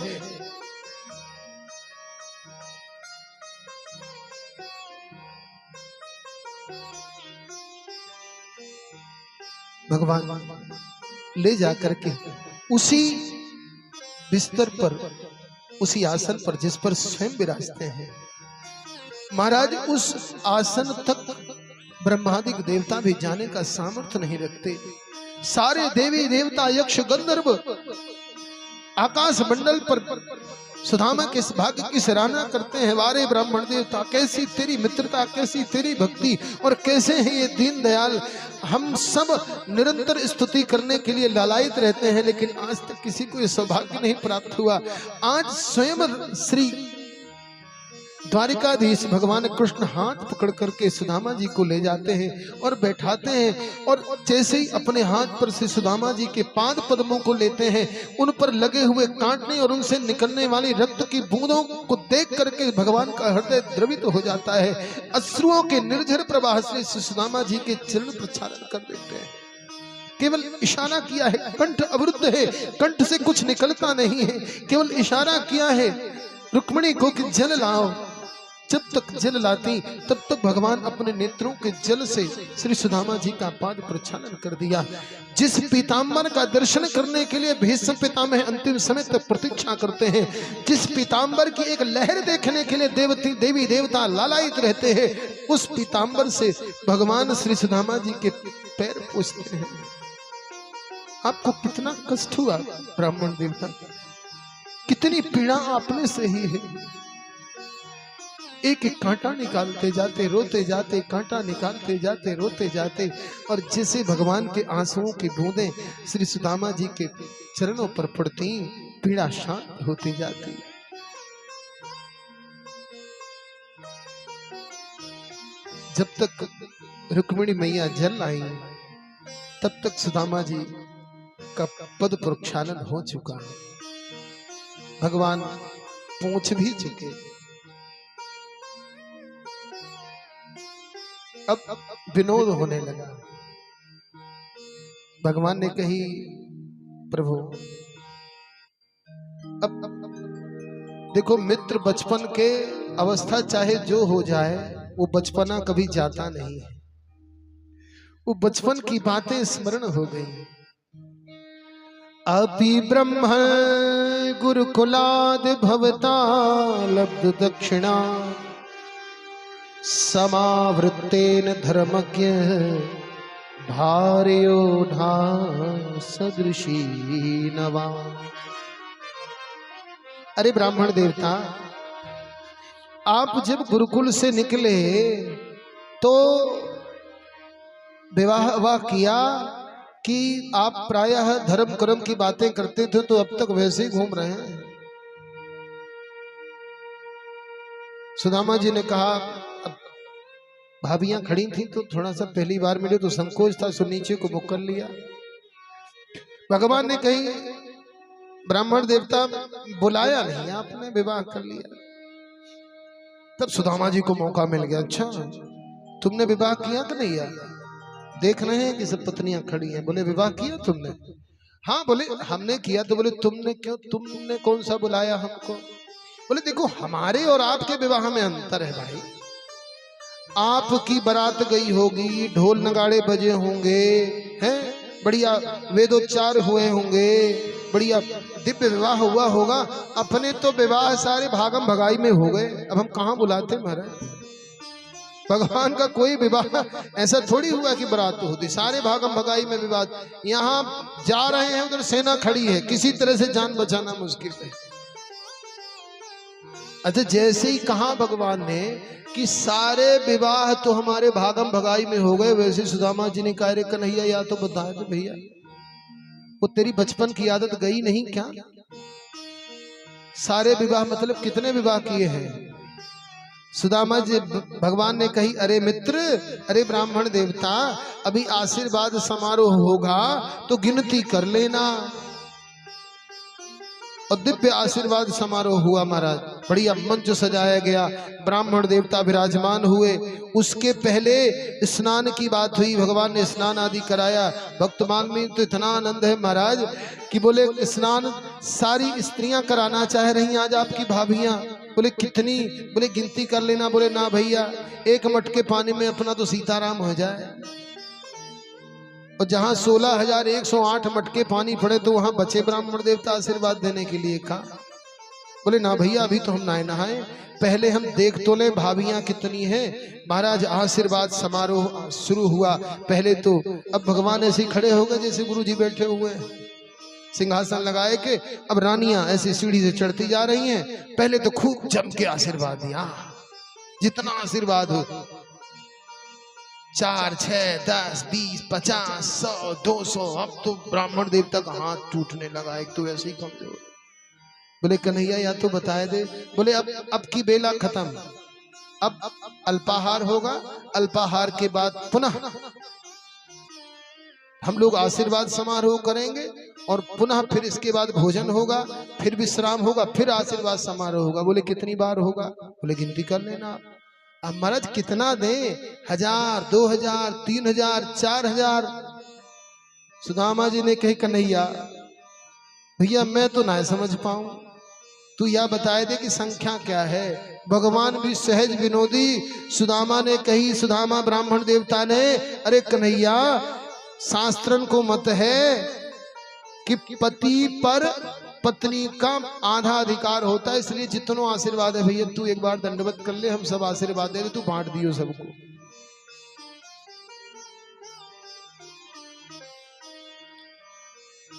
भगवान ले जाकर के उसी बिस्तर पर, उसी आसन पर जिस पर स्वयं विराजते हैं महाराज, उस आसन तक ब्रह्मादिक देवता भी जाने का सामर्थ्य नहीं रखते। सारे देवी देवता यक्ष गंधर्व आकाश मंडल पर सुदामा के इस भाग्य की सराहना करते हैं। वारे ब्राह्मण देवता, कैसी तेरी मित्रता, कैसी तेरी भक्ति, और कैसे हैं ये दीन दयाल। हम सब निरंतर स्तुति करने के लिए लालायित रहते हैं, लेकिन आज तक किसी को ये सौभाग्य नहीं प्राप्त हुआ। आज स्वयं श्री द्वारिकाधीश भगवान कृष्ण हाथ पकड़ करके सुदामा जी को ले जाते हैं और बैठाते हैं, और जैसे ही अपने हाथ पर से सुदामा जी के पाद पद्मों को लेते हैं, उन पर लगे हुए कांटने और उनसे निकलने वाली रक्त की बूंदों को देख करके भगवान का हृदय द्रवित हो जाता है। अश्रुओं के निर्झर प्रवाह से सुदामा जी के चरण प्रक्षालन कर देते हैं। केवल इशारा किया है, कंठ अवरुद्ध है, कंठ से कुछ निकलता नहीं है, केवल इशारा किया है रुक्मिणी को कि जल लाओ। जब तक जल लाती तब तक भगवान अपने नेत्रों के जल से श्री सुदामा जी का पाद प्रक्षालन कर दिया। जिस पीताम्बर का दर्शन करने के लिए भीष्म पितामह अंतिम समय तक प्रतीक्षा करते हैं, जिस पीताम्बर की एक लहर देखने के लिए देवी देवता लालायित रहते हैं, उस पीताम्बर से भगवान श्री सुदामा जी के पैर पूछते हैं। आपको कितना कष्ट हुआ ब्राह्मण देवता, कितनी पीड़ा आपने सही है। एक एक कांटा निकालते जाते, रोते जाते, कांटा निकालते जाते, रोते जाते, और जैसे भगवान के आंसुओं की बूंदें श्री सुदामा जी के चरणों पर पड़ती, पीड़ा शांत होती जाती। जब तक रुक्मिणी मैया जल आई, तब तक सुदामा जी का पद प्रक्षालन हो चुका, भगवान पहुंच भी चुके। अब विनोद होने लगा। भगवान ने कही, प्रभु अब देखो, मित्र बचपन के अवस्था चाहे जो हो जाए, वो बचपना कभी जाता नहीं है। वो बचपन की बातें स्मरण हो गई। अपि ब्रह्म गुरुकुलाद भवता लब्ध दक्षिणा समावृत्तेन धर्मज्ञ भार्योधा सदृशी नवा। अरे ब्राह्मण देवता, आप जब गुरुकुल से निकले तो विवाह किया कि आप प्रायः धर्म कर्म की बातें करते थे, तो अब तक वैसे ही घूम रहे हैं। सुदामा जी ने कहा, अब भाभियां खड़ी थी तो थोड़ा सा पहली बार मिले तो संकोच था, सो नीचे को मुख कर लिया। भगवान ने कही, ब्राह्मण देवता बुलाया नहीं आपने, विवाह कर लिया। तब सुदामा जी को मौका मिल गया, अच्छा तुमने विवाह किया कि नहीं यार? देख रहे हैं कि सब पत्नियां खड़ी हैं। बोले विवाह किया तुमने? हाँ। बोले हमने किया। तो बोले तुमने क्यों, तुमने कौन सा बुलाया हमको? बोले देखो, हमारे और आपके विवाह में अंतर है भाई। आपकी बारात गई होगी, ढोल नगाड़े बजे होंगे, हैं, बढ़िया वेदोच्चार हुए होंगे, बढ़िया दिव्य विवाह हुआ होगा। अपने तो विवाह सारे भागम भगाई में हो गए। अब हम कहाँ बुलाते महाराज? भगवान का कोई विवाह ऐसा थोड़ी हुआ कि बारात होती, सारे भागम भगाई में विवाह। यहाँ जा रहे हैं, उधर सेना खड़ी है, किसी तरह से जान बचाना मुश्किल है। अच्छा, जैसे ही कहा भगवान ने कि सारे विवाह तो हमारे भागम भगाई में हो गए, वैसे सुदामा जी ने कहा, रे कन्हैया या तो बता दे भैया, वो तेरी बचपन की आदत गई नहीं क्या? सारे विवाह मतलब कितने विवाह किए हैं? सुदामा जी, भगवान ने कही, अरे मित्र, अरे ब्राह्मण देवता, अभी आशीर्वाद समारोह होगा तो गिनती कर लेना। और दिव्य आशीर्वाद समारोह हुआ महाराज, बढ़िया मंच सजाया गया, ब्राह्मण देवता विराजमान हुए। उसके पहले स्नान की बात हुई, भगवान ने स्नान आदि कराया। भक्तमान में तो इतना आनंद है महाराज कि बोले स्नान सारी स्त्रियां कराना चाह रही आज आपकी भाभियां। बोले कितनी? बोले गिनती कर लेना। बोले ना भैया, एक मटके पानी में अपना तो सीताराम हो जाए। और जहां 16,108 मटके पानी पड़े तो वहां बचे ब्राह्मण देवता आशीर्वाद देने के लिए कहा। बोले ना भैया, अभी तो हम नहाए नहाए, पहले हम देख तो लें भाभियां कितनी हैं। महाराज आशीर्वाद समारोह शुरू हुआ। पहले तो अब भगवान ऐसे खड़े हो गए जैसे गुरु जी बैठे हुए हैं, सिंहासन लगाए के। अब रानियां ऐसी सीढ़ी से चढ़ती जा रही हैं। पहले तो खूब जम के आशीर्वाद दिया, जितना आशीर्वाद हो, 4, 6, 10, 20, 50, 100, 200। अब तो ब्राह्मण देवता का हाथ टूटने लगा, एक तो ऐसे ही कमजोर। बोले कन्हैया या तो बताए दे। बोले अब की बेला खत्म, अब अल्पाहार होगा, अल्पाहार के बाद पुनः हम लोग आशीर्वाद समारोह करेंगे, और पुनः फिर इसके बाद भोजन होगा, फिर विश्राम होगा, फिर आशीर्वाद समारोह होगा। बोले कितनी बार होगा? बोले गिनती कर लेना। अब महाराज कितना दे? 1000, 2000, 3000, 4000। सुदामा जी ने कही, कन्हैया भैया मैं तो ना समझ पाऊं, तू यह बताए दे कि संख्या क्या है। भगवान भी सहज विनोदी। सुदामा ने कही, सुदामा ब्राह्मण देवता ने, अरे कन्हैया, शास्त्रन को मत है कि पति पर पत्नी का आधा अधिकार होता है, इसलिए जितना आशीर्वाद है भैया तू एक बार दंडवत कर ले, हम सब आशीर्वाद दे रहे, तू बांट दियो सबको।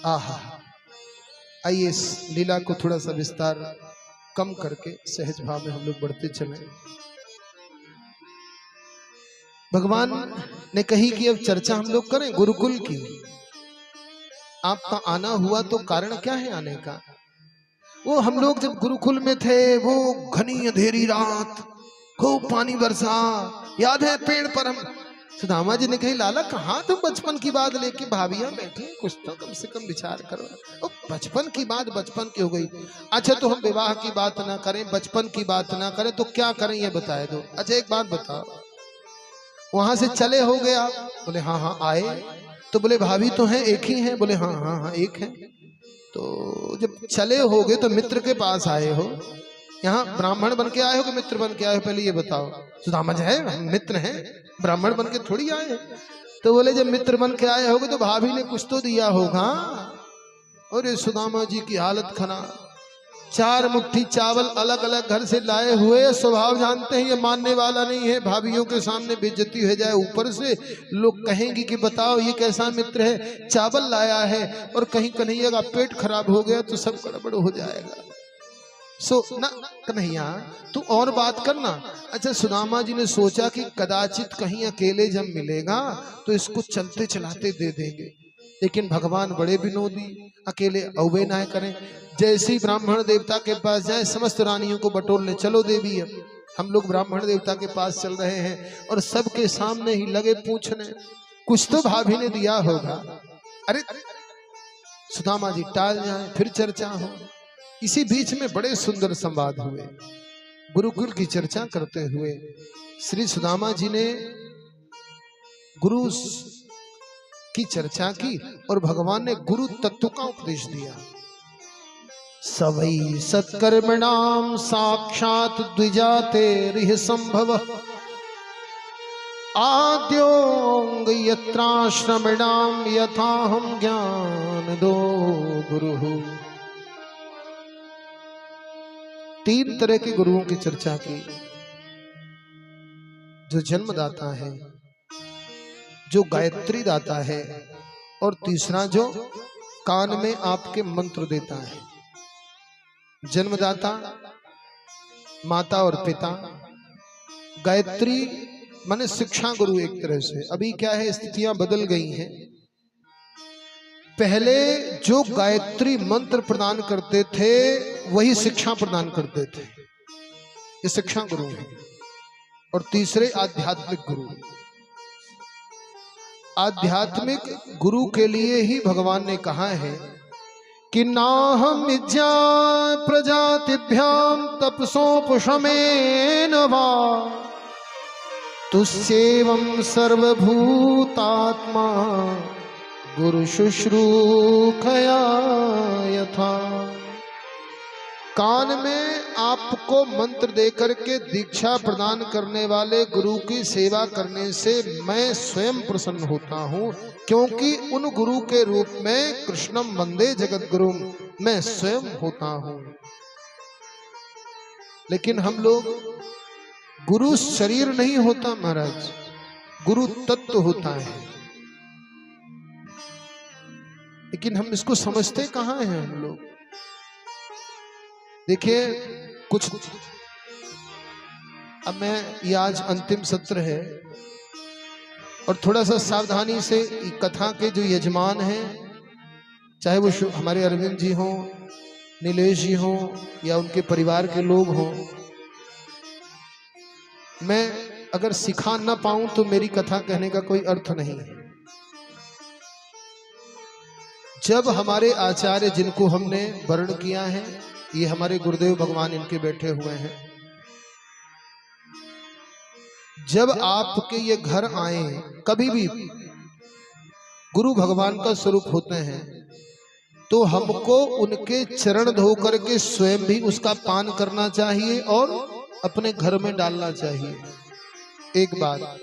आहा, आइए इस लीला को थोड़ा सा विस्तार कम करके सहज भाव में हम लोग बढ़ते चले। भगवान ने कही कि अब चर्चा हम लोग करें गुरुकुल की। आपका आना हुआ तो कारण क्या है आने का? वो हम लोग जब गुरुकुल में थे, वो घनी अंधेरी रात, खूब पानी बरसा, याद है पेड़ पर हम सुदामा जी ने कही, लाला कहाँ तुम बचपन की बात लेके भाभियां बैठी, कुछ तो कम से कम विचार करो। ओ बचपन की बात बचपन की हो गई। अच्छा तो हम विवाह की बात ना करें, बचपन की बात ना करें, तो क्या करें ये बताए दो। अच्छा एक बात बताओ, वहां से चले हो गए आप? बोले हाँ हाँ आए। तो बोले भाभी तो है एक ही है? बोले हाँ हाँ हाँ एक है। तो जब चले हो गए तो मित्र के पास आए हो, यहाँ ब्राह्मण बन के आए हो कि मित्र बन के आए हो, पहले ये बताओ। सुदामा जी है हम मित्र हैं, ब्राह्मण बन के थोड़ी आए। तो बोले जब मित्र बन के आए होगे तो भाभी ने कुछ तो दिया होगा। और सुदामा जी की हालत खराब, 4 मुट्ठी चावल अलग अलग घर से लाए हुए। स्वभाव जानते हैं ये मानने वाला नहीं है, भाभीियों के सामने बेइज्जती हो जाए, ऊपर से लोग कहेंगे कि बताओ ये कैसा मित्र है, चावल लाया है और कहीं कन्हैया का पेट खराब हो गया तो सब गड़बड़ हो जाएगा। सो ना कन्हैया तू और बात करना। अच्छा सुदामा जी ने सोचा कि कदाचित कहीं अकेले जब मिलेगा तो इसको चलते चलाते दे देंगे, लेकिन भगवान बड़े विनोदी, अकेले अवै ना करें। जैसे ही ब्राह्मण देवता के पास जाए, समस्त रानियों को बटोरने चलो देवी, अब हम लोग ब्राह्मण देवता के पास चल रहे हैं और सबके सामने ही लगे पूछने, कुछ तो भाभी ने दिया होगा। अरे सुदामा जी टाल जाए, फिर चर्चा हो। इसी बीच में बड़े सुंदर संवाद हुए। गुरुकुल की चर्चा करते हुए श्री सुदामा जी ने गुरु की चर्चा की और भगवान ने गुरु तत्व का उपदेश दिया। सवै सत्कर्मणाम साक्षात द्विजाते रिह संभव आद्योंग यत्राश्रमणाम यथाहम ज्ञान दो गुरु। 3 तरह के गुरुओं की चर्चा की, जो जन्मदाता है, जो गायत्री दाता है, और तीसरा जो कान में आपके मंत्र देता है। जन्मदाता माता और पिता, गायत्री माने शिक्षा गुरु एक तरह से। अभी क्या है स्थितियां बदल गई हैं, पहले जो गायत्री मंत्र प्रदान करते थे वही शिक्षा प्रदान करते थे, ये शिक्षा गुरु है। और तीसरे आध्यात्मिक गुरु। आध्यात्मिक गुरु के लिए ही भगवान ने कहा है कि नाहम विद्या प्रजातिभ्याम तपसोपशमेन वा तुस्येवं सर्वभूतात्मा गुरु शुश्रूषया यथा। कान में आपको मंत्र देकर के दीक्षा प्रदान करने वाले गुरु की सेवा करने से मैं स्वयं प्रसन्न होता हूँ, क्योंकि उन गुरु के रूप में कृष्णम वंदे जगत गुरु मैं स्वयं होता हूँ। लेकिन हम लोग, गुरु शरीर नहीं होता महाराज, गुरु तत्व होता है। लेकिन हम इसको समझते कहाँ हैं हम लोग। देखिए कुछ, अब मैं ये आज अंतिम सत्र है और थोड़ा सा सावधानी से कथा के जो यजमान हैं, चाहे वो हमारे अरविंद जी हों, नीलेश जी हों या उनके परिवार के लोग हों, मैं अगर सिखा ना पाऊं तो मेरी कथा कहने का कोई अर्थ नहीं है। जब हमारे आचार्य जिनको हमने वर्ण किया है, ये हमारे गुरुदेव भगवान इनके बैठे हुए हैं, जब आपके ये घर आए, कभी भी गुरु भगवान का स्वरूप होते हैं, तो हमको उनके चरण धो करके स्वयं भी उसका पान करना चाहिए और अपने घर में डालना चाहिए। एक बात,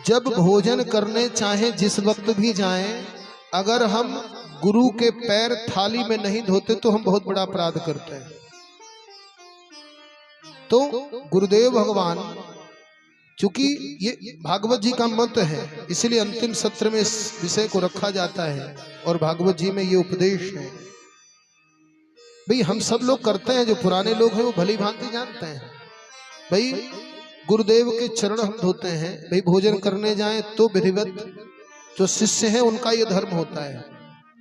जब भोजन करने चाहे जिस वक्त भी जाएं, अगर हम गुरु के पैर थाली में नहीं धोते तो हम बहुत बड़ा अपराध करते हैं। तो गुरुदेव भगवान क्योंकि ये भागवत जी का मत है, इसलिए अंतिम सत्र में इस विषय को रखा जाता है और भागवत जी में ये उपदेश है। भाई हम सब लोग करते हैं, जो पुराने लोग हैं वो भली भांति जानते हैं। भाई गुरुदेव के चरण हम धोते हैं, भाई भोजन करने जाएं तो विधिवत जो शिष्य है उनका ये धर्म होता है।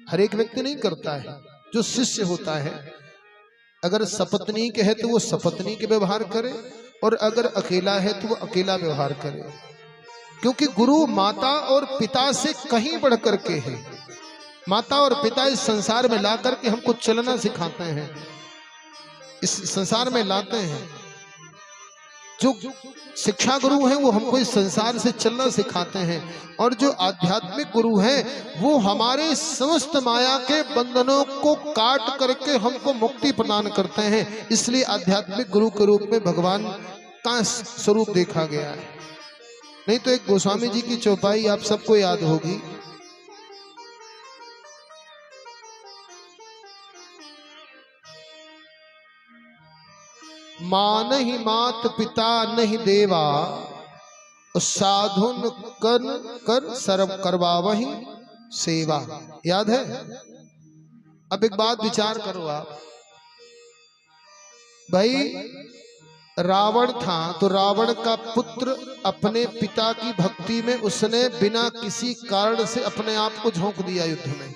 हर एक व्यक्ति नहीं करता है, जो शिष्य होता है अगर सपत्नी के है तो वो सपत्नी के व्यवहार करे, और अगर अकेला है तो वो अकेला व्यवहार करे, क्योंकि गुरु माता और पिता से कहीं बढ़ करके है। माता और पिता इस संसार में ला करके हमको चलना सिखाते हैं, इस संसार में लाते हैं। जो शिक्षा गुरु हैं वो हमको इस संसार से चलना सिखाते हैं, और जो आध्यात्मिक गुरु हैं वो हमारे समस्त माया के बंधनों को काट करके हमको मुक्ति प्रदान करते हैं। इसलिए आध्यात्मिक गुरु के रूप में भगवान का स्वरूप देखा गया है। नहीं तो एक गोस्वामी जी की चौपाई आप सबको याद होगी, मां नहीं मात पिता नहीं देवा, साधुन कर सर्व करवा वही सेवा। याद है? अब एक बात विचार करो आप, भाई रावण था तो रावण का पुत्र अपने पिता की भक्ति में उसने बिना किसी कारण से अपने आप को झोंक दिया युद्ध में,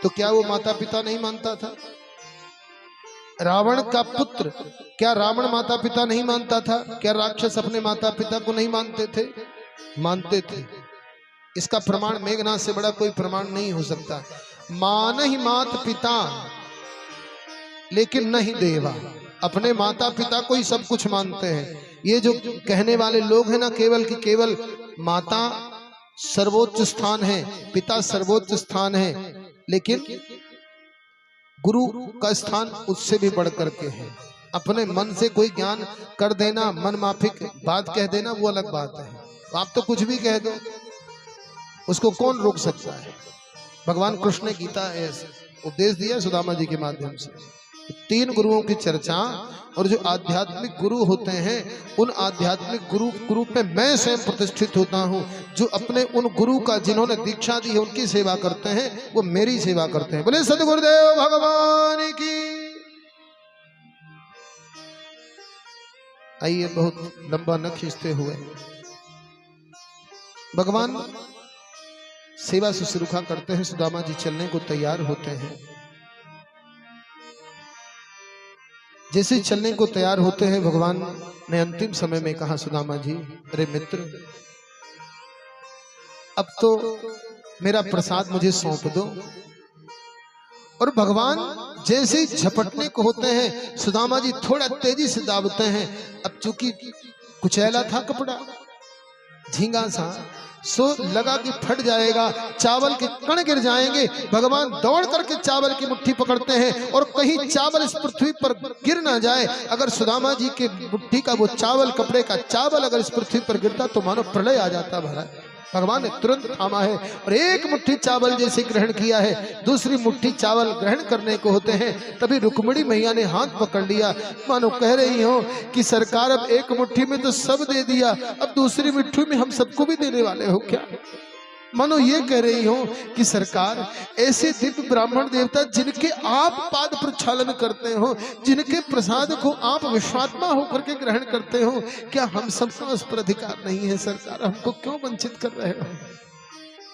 तो क्या वो माता पिता नहीं मानता था? रावण का पुत्र, क्या रावण माता पिता नहीं मानता था? क्या राक्षस अपने माता पिता को नहीं मानते थे? मानते थे। इसका प्रमाण मेघनाथ से बड़ा कोई प्रमाण नहीं हो सकता। मान ही मात पिता लेकिन नहीं देवा, अपने माता पिता को ही सब कुछ मानते हैं। ये जो कहने वाले लोग हैं ना, केवल कि केवल माता सर्वोच्च स्थान है, पिता सर्वोच्च स्थान है, लेकिन गुरु का स्थान उससे भी बढ़ करके है। अपने मन से कोई ज्ञान कर देना, मन माफिक बात कह देना, वो अलग बात है। आप तो कुछ भी कह दो, उसको कौन रोक सकता है? भगवान कृष्ण ने गीता उपदेश दिया सुदामा जी के माध्यम से। तीन गुरुओं की चर्चा, और जो आध्यात्मिक गुरु होते हैं उन आध्यात्मिक गुरु रूप में मैं स्वयं प्रतिष्ठित होता हूं। जो अपने उन गुरु का जिन्होंने दीक्षा दी है उनकी सेवा करते हैं, वो मेरी सेवा करते हैं। बोले सद्गुरुदेव भगवान की। आइए बहुत लंबा न खींचते हुए, भगवान सेवा शुश्रूषा करते हैं। सुदामा जी चलने को तैयार होते हैं। जैसे चलने को तैयार होते हैं, भगवान ने अंतिम समय में कहा, सुदामा जी अरे मित्र, अब तो मेरा प्रसाद मुझे सौंप दो। और भगवान जैसे ही झपटने को होते हैं, सुदामा जी थोड़ा तेजी से दाबते हैं। अब चूंकि कुचैला था कपड़ा, झींगा सा, सो लगा कि फट जाएगा, चावल के कण गिर जाएंगे। भगवान दौड़ करके चावल की मुट्ठी पकड़ते हैं, और कहीं चावल इस पृथ्वी पर गिर ना जाए। अगर सुदामा जी के मुट्ठी का वो चावल, कपड़े का चावल अगर इस पृथ्वी पर गिरता तो मानो प्रलय आ जाता। महाराज भगवान ने तुरंत थामा है और एक मुट्ठी चावल जैसे ग्रहण किया है, दूसरी मुट्ठी चावल ग्रहण करने को होते हैं, तभी रुक्मिणी मैया ने हाथ पकड़ लिया, मानो कह रही हो कि सरकार अब एक मुट्ठी में तो सब दे दिया, अब दूसरी मुट्ठी में हम सबको भी देने वाले हो क्या? मानो ये कह रही हो कि सरकार ऐसे दिव्य ब्राह्मण देवता जिनके आप पाद प्रक्षालन करते हो, जिनके प्रसाद को आप विश्वात्मा होकर के ग्रहण करते हो, क्या हम सबका उस पर अधिकार नहीं है? सरकार हमको क्यों वंचित कर रहे हो?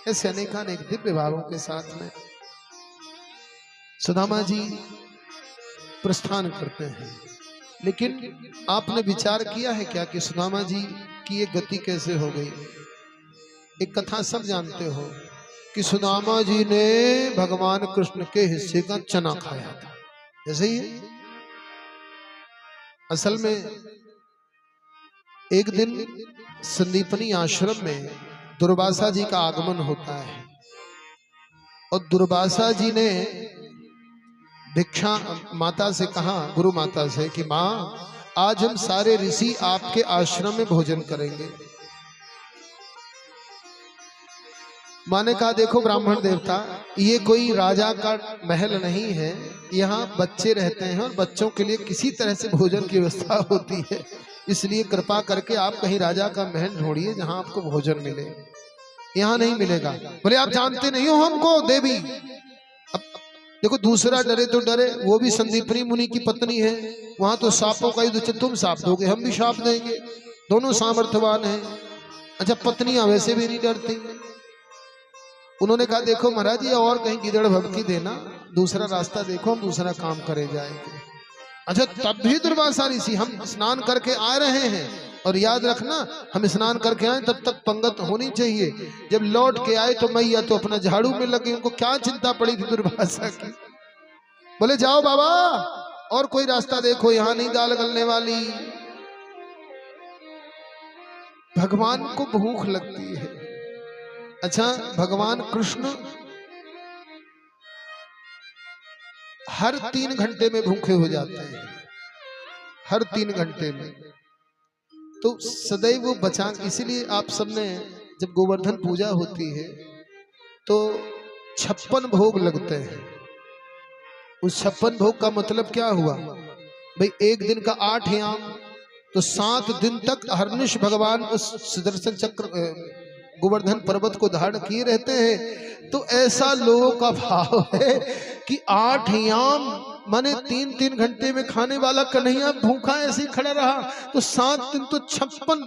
ऐसे अनेकानेक दिव्य भावों के साथ में सुदामा जी प्रस्थान करते हैं। लेकिन आपने विचार किया है क्या कि सुदामा जी की ये गति कैसे हो गई? एक कथा सब जानते हो कि सुदामा जी ने भगवान कृष्ण के हिस्से का चना खाया था। जैसे ही असल में एक दिन संदीपनी आश्रम में दुर्वासा जी का आगमन होता है, और दुर्वासा जी ने भिक्षा माता से कहा, गुरु माता से, कि माँ आज हम सारे ऋषि आपके आश्रम में भोजन करेंगे। माँ ने कहा, देखो ब्राह्मण देवता, ये कोई राजा का महल नहीं है, यहाँ बच्चे रहते हैं और बच्चों के लिए किसी तरह से भोजन की व्यवस्था होती है। इसलिए कृपा करके आप कहीं राजा का महल ढूंढिए जहां आपको भोजन मिले, यहाँ नहीं मिलेगा। बोले आप जानते नहीं हो हमको देवी। अब देखो दूसरा डरे तो डरे, वो भी संदीपनी मुनि की पत्नी है, वहां तो सांपों का युद्ध, तुम सांप दोगे हम भी सांप देंगे, दोनों सामर्थ्यवान हैं। अच्छा पत्नियां वैसे भी नहीं डरती। उन्होंने कहा देखो महाराज ये और कहीं गिदड़ भभकी देना, दूसरा रास्ता देखो, हम दूसरा काम करे जाएंगे। अच्छा तब भी दुर्वासा ऋषि हम स्नान करके आ रहे हैं, और याद रखना हम स्नान करके आए तब तक पंगत होनी चाहिए, जब लौट के आए तो मैया तो अपना झाड़ू में लगी, उनको क्या चिंता पड़ी थी दुर्वासा की। बोले जाओ बाबा और कोई रास्ता देखो, यहां नहीं दाल गलने वाली। भगवान को भूख लगती है। अच्छा भगवान कृष्ण हर 3 घंटे में भूखे हो जाते हैं, हर 3 घंटे में, तो सदैव वो बचा। इसीलिए आप सबने जब गोवर्धन पूजा होती है तो 56 भोग लगते हैं। उस 56 भोग का मतलब क्या हुआ भाई, एक दिन का 8 याम, तो 7 दिन तक अहर्निश भगवान उस सुदर्शन चक्र गोवर्धन पर्वत को धारण किए रहते हैं। तो ऐसा लोगों का भाव है कि 8 याम माने 3-3 घंटे में खाने वाला कन्हैया भूखा ऐसे ही खड़ा रहा, तो 7 दिन तो 56,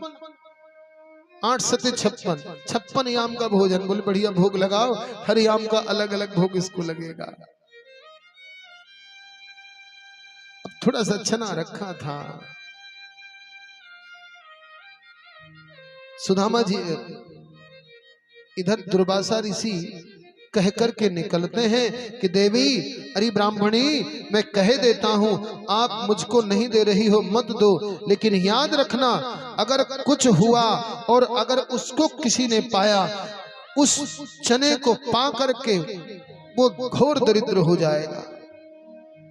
8 सते 56 याम का भोजन। बोले बढ़िया भोग लगाओ, हर याम का अलग अलग भोग इसको लगेगा। अब थोड़ा सा छना रखा था। सुदामा जी इधर दुर्वासा ऋषि कह करके निकलते हैं कि देवी अरे ब्राह्मणी मैं कह देता हूं, आप मुझको नहीं दे रही हो मत दो, लेकिन याद रखना अगर कुछ हुआ और अगर उसको किसी ने पाया, उस चने को पा करके वो घोर दरिद्र हो जाएगा।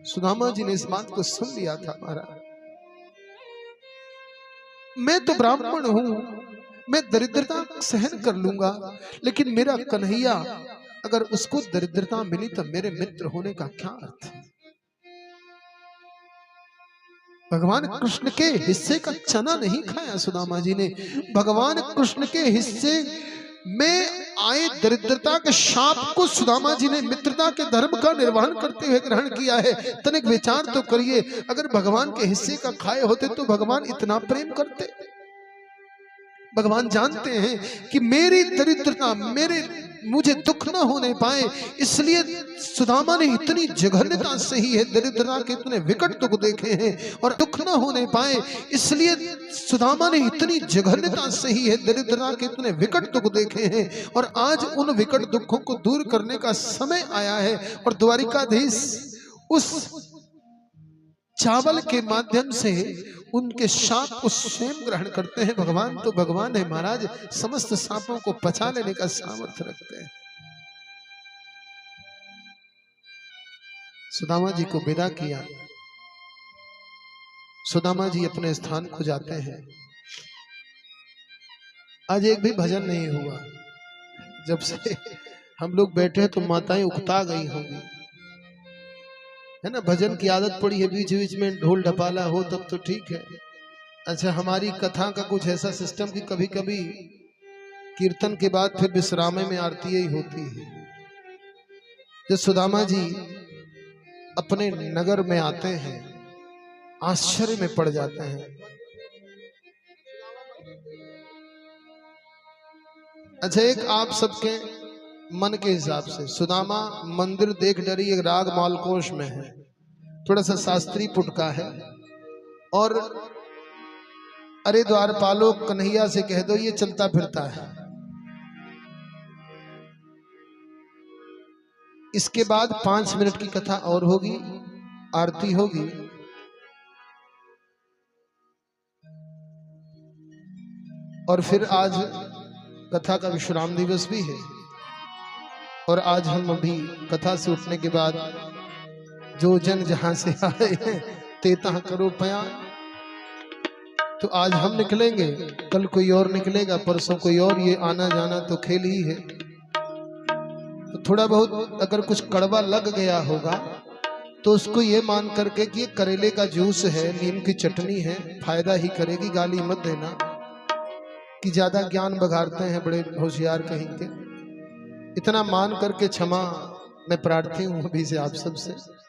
सुदामा जी ने इस बात को सुन लिया था, महाराज मैं तो ब्राह्मण हूं, मैं दरिद्रता सहन कर लूंगा, लेकिन मेरा कन्हैया अगर उसको दरिद्रता मिली तो मेरे मित्र होने का क्या अर्थ है। भगवान कृष्ण के हिस्से का चना नहीं खाया सुदामा जी ने, भगवान कृष्ण के हिस्से में आए दरिद्रता के शाप को सुदामा जी ने मित्रता के धर्म का निर्वहन करते हुए ग्रहण किया है। तनिक विचार तो करिए, अगर भगवान के हिस्से का खाए होते तो भगवान इतना प्रेम करते। भगवान जानते हैं कि मेरी दरिद्रता, मुझे दुख न होने पाए, इसलिए सुदामा ने इतनी जघन्यता से ही है दरिद्रता के इतने विकट दुख देखे हैं, और दुख न होने पाए इसलिए सुदामा ने इतनी जघन्यता से ही है दरिद्रता के इतने विकट दुख देखे हैं, और आज उन विकट दुखों को दूर करने का समय आया है। और द्वारिकाधीश उस चावल के माध्यम से उनके शाप को स्वयं ग्रहण करते हैं। भगवान तो भगवान है महाराज, समस्त सांपों को पचा लेने का सामर्थ्य रखते हैं। सुदामा जी को विदा किया, सुदामा जी अपने स्थान को जाते हैं। आज एक भी भजन नहीं हुआ, जब से हम लोग बैठे हैं तो माताएं उकता गई होंगी, है ना। भजन की आदत पड़ी है, बीच बीच में ढोल ढपाला हो तब तो ठीक है। अच्छा हमारी कथा का कुछ ऐसा सिस्टम कि कभी कभी कीर्तन के बाद फिर विश्रामे में आरती ही होती है। जब सुदामा जी अपने नगर में आते हैं, आश्चर्य में पड़ जाते हैं। अच्छा एक आप सबके मन के हिसाब से सुदामा मंदिर देख डरी एक राग मालकोश में है, थोड़ा सा शास्त्रीय पुटका है, और अरे द्वारपालो कन्हैया से कह दो ये चलता फिरता है। इसके बाद 5 मिनट की कथा और होगी, आरती होगी, और फिर आज कथा का विश्राम दिवस भी है। और आज हम अभी कथा से उठने के बाद जो जन जहां से आए हैं तेता करो पया, तो आज हम निकलेंगे, कल कोई और निकलेगा, परसों कोई और, ये आना जाना तो खेल ही है। तो थोड़ा बहुत अगर कुछ कड़वा लग गया होगा तो उसको ये मान करके कि ये करेले का जूस है, नीम की चटनी है, फायदा ही करेगी, गाली मत देना कि ज्यादा ज्ञान बघारते हैं बड़े होशियार कहीं के। इतना मान करके क्षमा मैं प्रार्थी हूं अभी से आप सबसे।